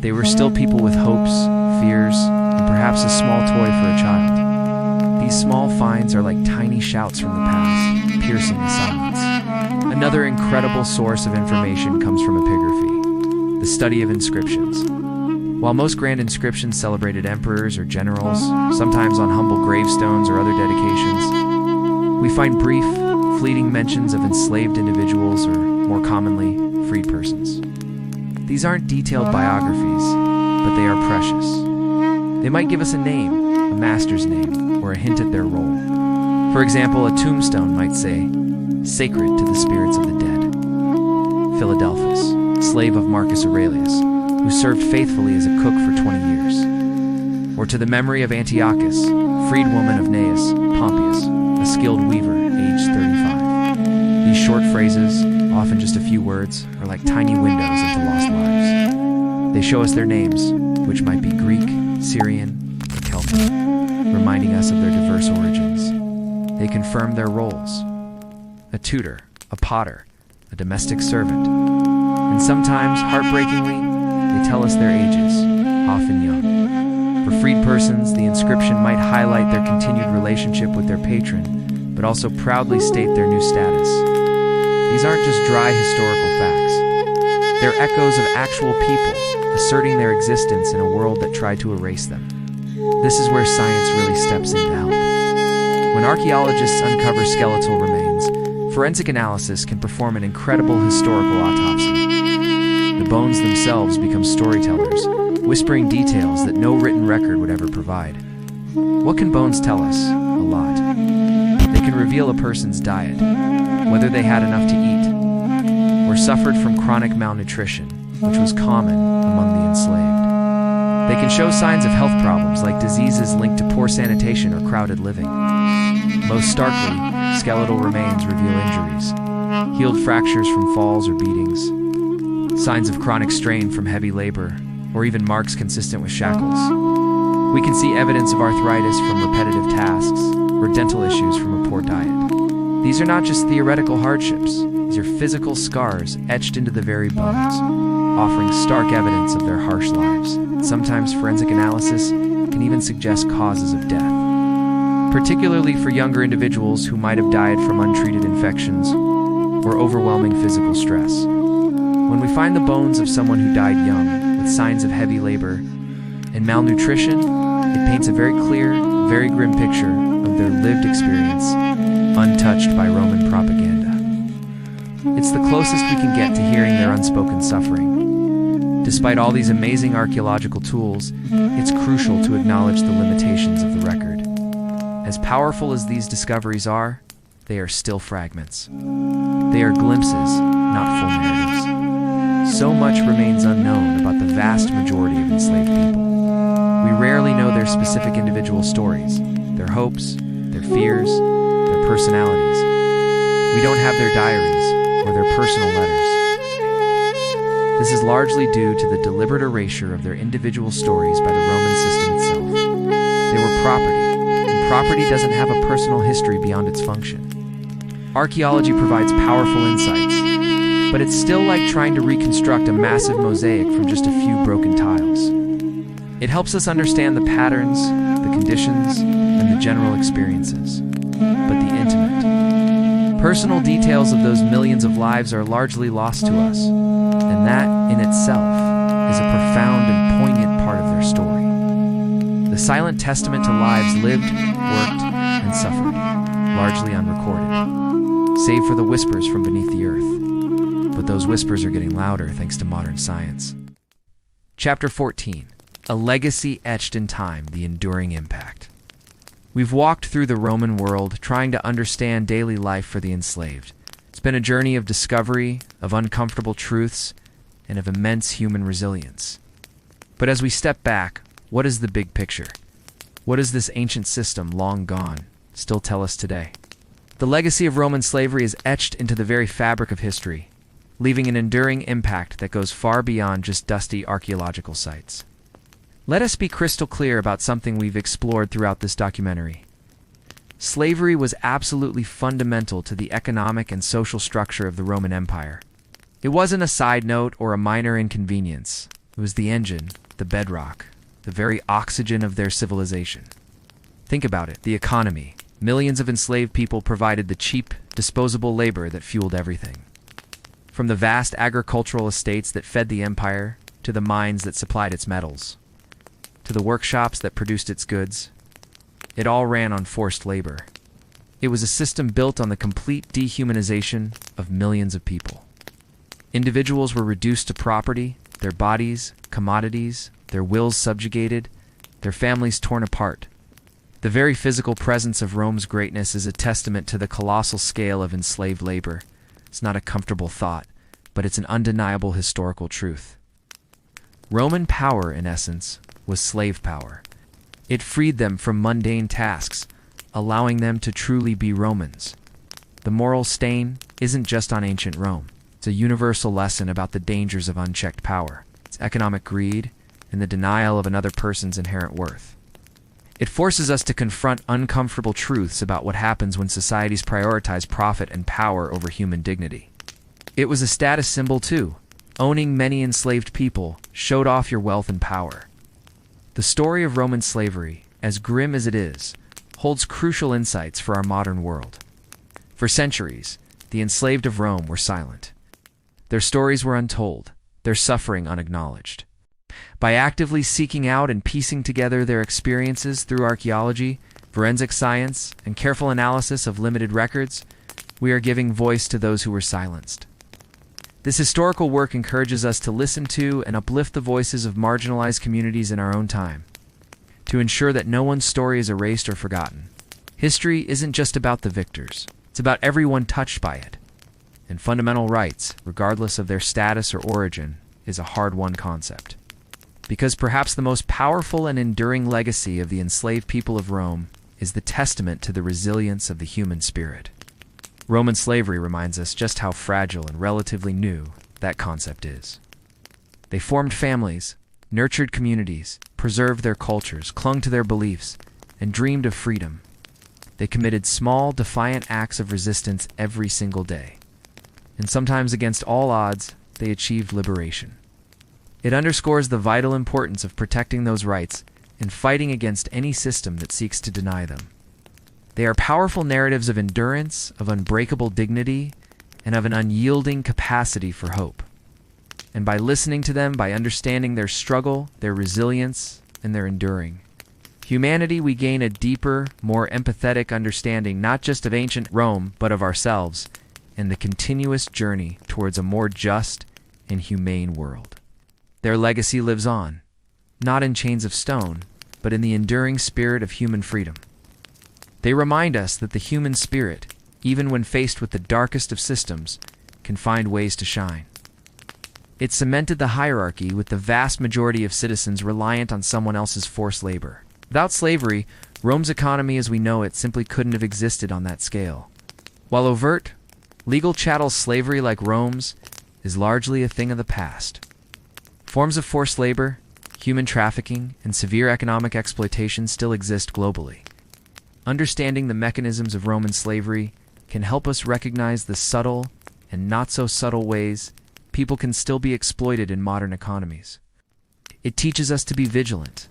they were still people with hopes, fears, and perhaps a small toy for a child. These small finds are like tiny shouts from the past, piercing the silence. Another incredible source of information comes from epigraphy, the study of inscriptions. While most grand inscriptions celebrated emperors or generals, sometimes on humble gravestones or other dedications, we find brief, fleeting mentions of enslaved individuals or, more commonly, freed persons. These aren't detailed biographies, but they are precious. They might give us a name, a master's name, or a hint at their role. For example, a tombstone might say, "Sacred to the spirits of the dead." Philadelphus, slave of Marcus Aurelius, who served faithfully as a cook for 20 years. Or to the memory of Antiochus, freedwoman of Gnaeus, Pompeius, a skilled weaver, aged 35. These short phrases, often just a few words, are like tiny windows into lost lives. They show us their names, which might be Greek, Syrian, or Celtic, reminding us of their diverse origins. They confirm their roles: a tutor, a potter, a domestic servant, and sometimes, heartbreakingly, they tell us their ages, often young. For freed persons, the inscription might highlight their continued relationship with their patron, but also proudly state their new status. These aren't just dry historical facts. They're echoes of actual people, asserting their existence in a world that tried to erase them. This is where science really steps in to help. When archaeologists uncover skeletal remains, forensic analysis can perform an incredible historical autopsy. The bones themselves become storytellers, whispering details that no written record would ever provide. What can bones tell us? A lot. They can reveal a person's diet, whether they had enough to eat, or suffered from chronic malnutrition, which was common among the enslaved. They can show signs of health problems like diseases linked to poor sanitation or crowded living. Most starkly, skeletal remains reveal injuries, healed fractures from falls or beatings, signs of chronic strain from heavy labor, or even marks consistent with shackles. We can see evidence of arthritis from repetitive tasks, or dental issues from a poor diet. These are not just theoretical hardships, these are physical scars etched into the very bones, offering stark evidence of their harsh lives. Sometimes forensic analysis can even suggest causes of death, particularly for younger individuals who might have died from untreated infections or overwhelming physical stress. When we find the bones of someone who died young, with signs of heavy labor and malnutrition, it paints a very clear, very grim picture of their lived experience, untouched by Roman propaganda. It's the closest we can get to hearing their unspoken suffering. Despite all these amazing archaeological tools, it's crucial to acknowledge the limitations of the record. As powerful as these discoveries are, they are still fragments. They are glimpses, not full narratives. So much remains unknown about the vast majority of enslaved people. We rarely know their specific individual stories, their hopes, their fears, their personalities. We don't have their diaries or their personal letters. This is largely due to the deliberate erasure of their individual stories by the Roman system itself. They were property, and property doesn't have a personal history beyond its function. Archaeology provides powerful insights, but it's still like trying to reconstruct a massive mosaic from just a few broken tiles. It helps us understand the patterns, the conditions, and the general experiences, but the intimate, personal details of those millions of lives are largely lost to us, and that, in itself, is a profound and poignant part of their story. The silent testament to lives lived, worked, and suffered, largely unrecorded, save for the whispers from beneath the earth. But those whispers are getting louder thanks to modern science. Chapter 14. A legacy etched in time, the enduring impact. We've walked through the Roman world trying to understand daily life for the enslaved. It's been a journey of discovery, of uncomfortable truths, and of immense human resilience. But as we step back, what is the big picture? What does this ancient system, long gone, still tell us today? The legacy of Roman slavery is etched into the very fabric of history, leaving an enduring impact that goes far beyond just dusty archaeological sites. Let us be crystal clear about something we've explored throughout this documentary. Slavery was absolutely fundamental to the economic and social structure of the Roman Empire. It wasn't a side note or a minor inconvenience. It was the engine, the bedrock, the very oxygen of their civilization. Think about it, the economy. Millions of enslaved people provided the cheap, disposable labor that fueled everything. From the vast agricultural estates that fed the empire, to the mines that supplied its metals, to the workshops that produced its goods, it all ran on forced labor. It was a system built on the complete dehumanization of millions of people. Individuals were reduced to property, their bodies, commodities, their wills subjugated, their families torn apart. The very physical presence of Rome's greatness is a testament to the colossal scale of enslaved labor. It's not a comfortable thought, but it's an undeniable historical truth. Roman power, in essence, was slave power. It freed them from mundane tasks, allowing them to truly be Romans. The moral stain isn't just on ancient Rome. It's a universal lesson about the dangers of unchecked power. It's economic greed and the denial of another person's inherent worth. It forces us to confront uncomfortable truths about what happens when societies prioritize profit and power over human dignity. It was a status symbol too. Owning many enslaved people showed off your wealth and power. The story of Roman slavery, as grim as it is, holds crucial insights for our modern world. For centuries, the enslaved of Rome were silent. Their stories were untold, their suffering unacknowledged. By actively seeking out and piecing together their experiences through archaeology, forensic science, and careful analysis of limited records, we are giving voice to those who were silenced. This historical work encourages us to listen to and uplift the voices of marginalized communities in our own time, to ensure that no one's story is erased or forgotten. History isn't just about the victors, it's about everyone touched by it. And fundamental rights, regardless of their status or origin, is a hard-won concept. Because perhaps the most powerful and enduring legacy of the enslaved people of Rome is the testament to the resilience of the human spirit. Roman slavery reminds us just how fragile and relatively new that concept is. They formed families, nurtured communities, preserved their cultures, clung to their beliefs, and dreamed of freedom. They committed small, defiant acts of resistance every single day. And sometimes against all odds, they achieved liberation. It underscores the vital importance of protecting those rights and fighting against any system that seeks to deny them. They are powerful narratives of endurance, of unbreakable dignity, and of an unyielding capacity for hope. And by listening to them, by understanding their struggle, their resilience, and their enduring, humanity, we gain a deeper, more empathetic understanding not just of ancient Rome, but of ourselves, and the continuous journey towards a more just and humane world. Their legacy lives on, not in chains of stone, but in the enduring spirit of human freedom. They remind us that the human spirit, even when faced with the darkest of systems, can find ways to shine. It cemented the hierarchy with the vast majority of citizens reliant on someone else's forced labor. Without slavery, Rome's economy as we know it simply couldn't have existed on that scale. While overt, legal chattel slavery like Rome's is largely a thing of the past. Forms of forced labor, human trafficking, and severe economic exploitation still exist globally. Understanding the mechanisms of Roman slavery can help us recognize the subtle and not-so-subtle ways people can still be exploited in modern economies. It teaches us to be vigilant.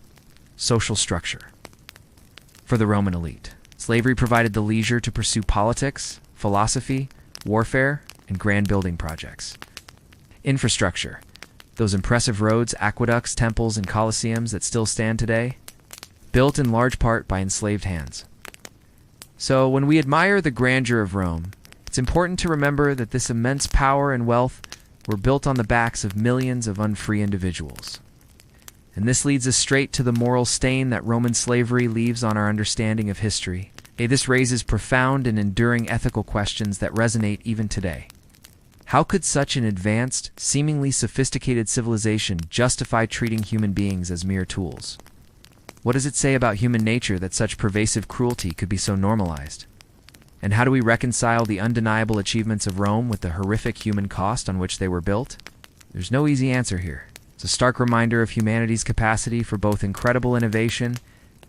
Social structure. For the Roman elite, slavery provided the leisure to pursue politics, philosophy, warfare, and grand building projects. Infrastructure. Those impressive roads, aqueducts, temples, and colosseums that still stand today, built in large part by enslaved hands. So when we admire the grandeur of Rome, it's important to remember that this immense power and wealth were built on the backs of millions of unfree individuals. And this leads us straight to the moral stain that Roman slavery leaves on our understanding of history. This raises profound and enduring ethical questions that resonate even today. How could such an advanced, seemingly sophisticated civilization justify treating human beings as mere tools? What does it say about human nature that such pervasive cruelty could be so normalized? And how do we reconcile the undeniable achievements of Rome with the horrific human cost on which they were built? There's no easy answer here. It's a stark reminder of humanity's capacity for both incredible innovation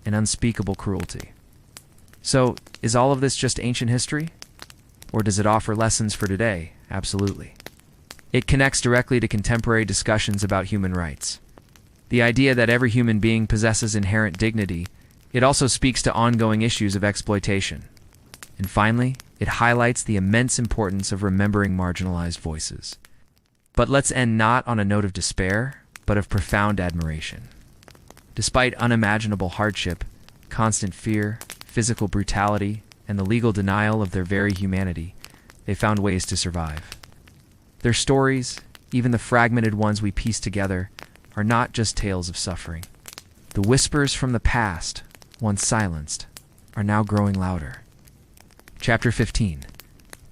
and unspeakable cruelty. So, is all of this just ancient history? Or does it offer lessons for today? Absolutely. It connects directly to contemporary discussions about human rights. The idea that every human being possesses inherent dignity, it also speaks to ongoing issues of exploitation. And finally, it highlights the immense importance of remembering marginalized voices. But let's end not on a note of despair, but of profound admiration. Despite unimaginable hardship, constant fear, physical brutality, and the legal denial of their very humanity, they found ways to survive. Their stories, even the fragmented ones we piece together, are not just tales of suffering. The whispers from the past, once silenced, are now growing louder. Chapter 15.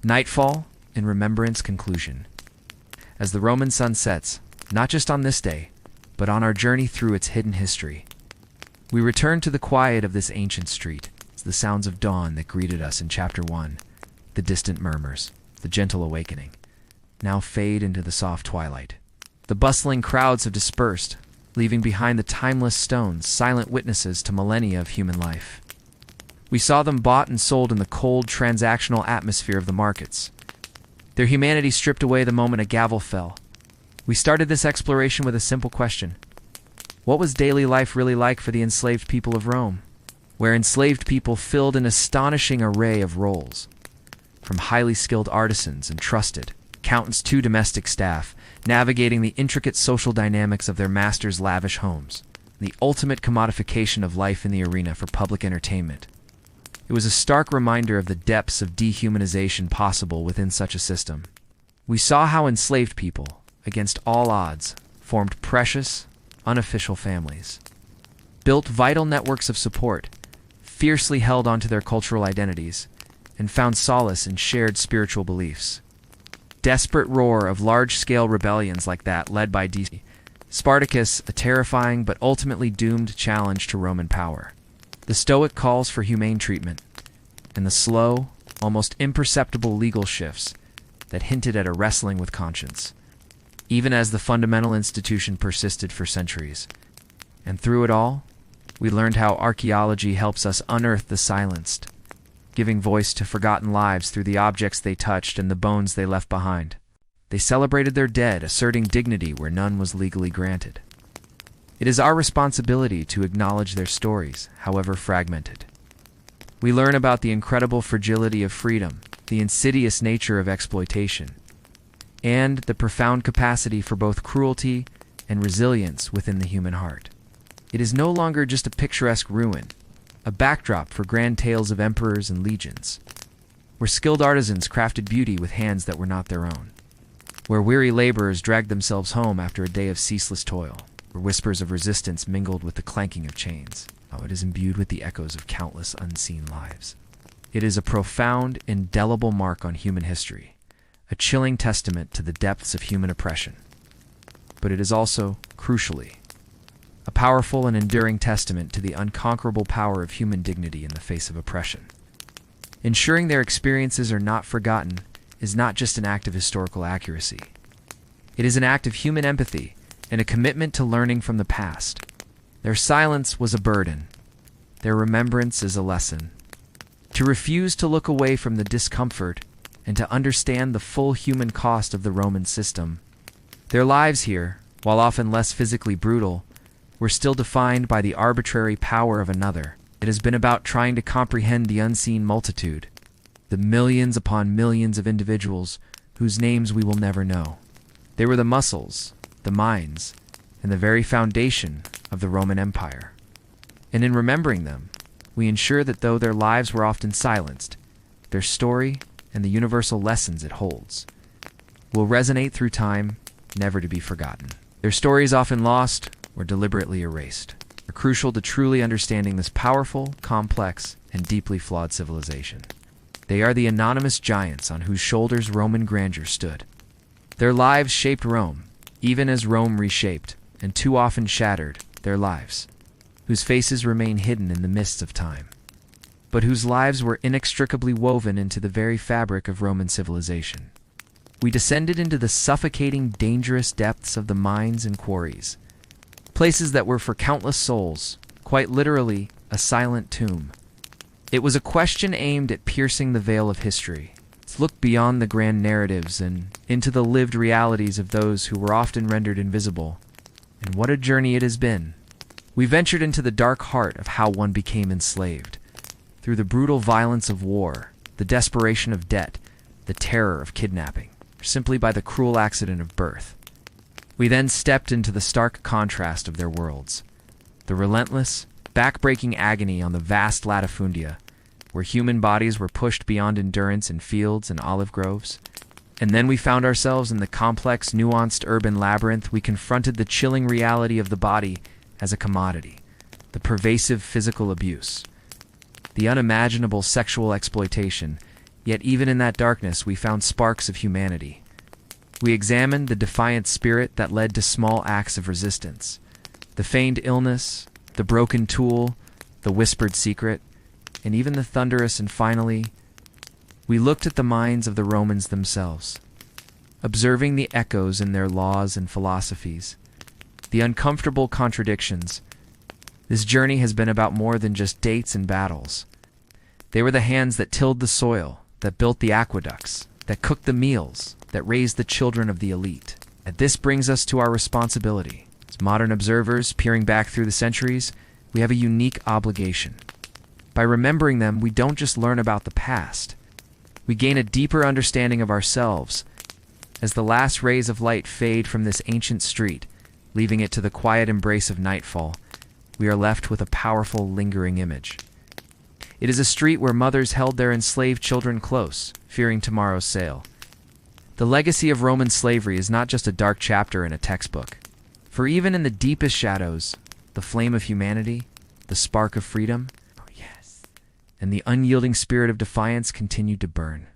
Nightfall and Remembrance Conclusion. As the Roman sun sets, not just on this day, but on our journey through its hidden history, we return to the quiet of this ancient street, the sounds of dawn that greeted us in Chapter 1, the distant murmurs, the gentle awakening, now fade into the soft twilight. The bustling crowds have dispersed, leaving behind the timeless stones, silent witnesses to millennia of human life. We saw them bought and sold in the cold, transactional atmosphere of the markets. Their humanity stripped away the moment a gavel fell. We started this exploration with a simple question. What was daily life really like for the enslaved people of Rome? Where enslaved people filled an astonishing array of roles, from highly skilled artisans and trusted, accountants to domestic staff, navigating the intricate social dynamics of their masters' lavish homes, the ultimate commodification of life in the arena for public entertainment. It was a stark reminder of the depths of dehumanization possible within such a system. We saw how enslaved people, against all odds, formed precious, unofficial families, built vital networks of support, fiercely held onto their cultural identities, and found solace in shared spiritual beliefs. Desperate roar of large-scale rebellions like that led by Spartacus, a terrifying but ultimately doomed challenge to Roman power. The Stoic calls for humane treatment, and the slow, almost imperceptible legal shifts that hinted at a wrestling with conscience, even as the fundamental institution persisted for centuries. And through it all, we learned how archaeology helps us unearth the silenced, giving voice to forgotten lives through the objects they touched and the bones they left behind. They celebrated their dead, asserting dignity where none was legally granted. It is our responsibility to acknowledge their stories, however fragmented. We learn about the incredible fragility of freedom, the insidious nature of exploitation, and the profound capacity for both cruelty and resilience within the human heart. It is no longer just a picturesque ruin, a backdrop for grand tales of emperors and legions, where skilled artisans crafted beauty with hands that were not their own, where weary laborers dragged themselves home after a day of ceaseless toil, where whispers of resistance mingled with the clanking of chains. Oh, it is imbued with the echoes of countless unseen lives. It is a profound, indelible mark on human history, a chilling testament to the depths of human oppression. But it is also, crucially, a powerful and enduring testament to the unconquerable power of human dignity in the face of oppression. Ensuring their experiences are not forgotten is not just an act of historical accuracy. It is an act of human empathy and a commitment to learning from the past. Their silence was a burden. Their remembrance is a lesson. To refuse to look away from the discomfort and to understand the full human cost of the Roman system. Their lives here, while often less physically brutal, were still defined by the arbitrary power of another. It has been about trying to comprehend the unseen multitude, the millions upon millions of individuals whose names we will never know. They were the muscles, the minds, and the very foundation of the Roman Empire. And in remembering them, we ensure that though their lives were often silenced, their story and the universal lessons it holds will resonate through time, never to be forgotten. Their stories often lost or deliberately erased are crucial to truly understanding this powerful, complex, and deeply flawed civilization. They are the anonymous giants on whose shoulders Roman grandeur stood. Their lives shaped Rome, even as Rome reshaped, and too often shattered, their lives, whose faces remain hidden in the mists of time, but whose lives were inextricably woven into the very fabric of Roman civilization. We descended into the suffocating, dangerous depths of the mines and quarries, places that were for countless souls, quite literally a silent tomb. It was a question aimed at piercing the veil of history. Let's look beyond the grand narratives and into the lived realities of those who were often rendered invisible. And what a journey it has been. We ventured into the dark heart of how one became enslaved, through the brutal violence of war, the desperation of debt, the terror of kidnapping, or simply by the cruel accident of birth. We then stepped into the stark contrast of their worlds, the relentless, backbreaking agony on the vast latifundia, where human bodies were pushed beyond endurance in fields and olive groves. And then we found ourselves in the complex, nuanced urban labyrinth. We confronted the chilling reality of the body as a commodity, the pervasive physical abuse, the unimaginable sexual exploitation. Yet even in that darkness, we found sparks of humanity. We examined the defiant spirit that led to small acts of resistance, the feigned illness, the broken tool, the whispered secret, and even the thunderous. And finally, we looked at the minds of the Romans themselves, observing the echoes in their laws and philosophies, the uncomfortable contradictions. This journey has been about more than just dates and battles. They were the hands that tilled the soil, that built the aqueducts, that cooked the meals, that raised the children of the elite. And this brings us to our responsibility. As modern observers peering back through the centuries, we have a unique obligation. By remembering them, we don't just learn about the past. We gain a deeper understanding of ourselves As the last rays of light fade from this ancient street, leaving it to the quiet embrace of nightfall, we are left with a powerful, lingering image. It is a street where mothers held their enslaved children close, fearing tomorrow's sale. The legacy of Roman slavery is not just a dark chapter in a textbook. For even in the deepest shadows, the flame of humanity, the spark of freedom, and the unyielding spirit of defiance continued to burn.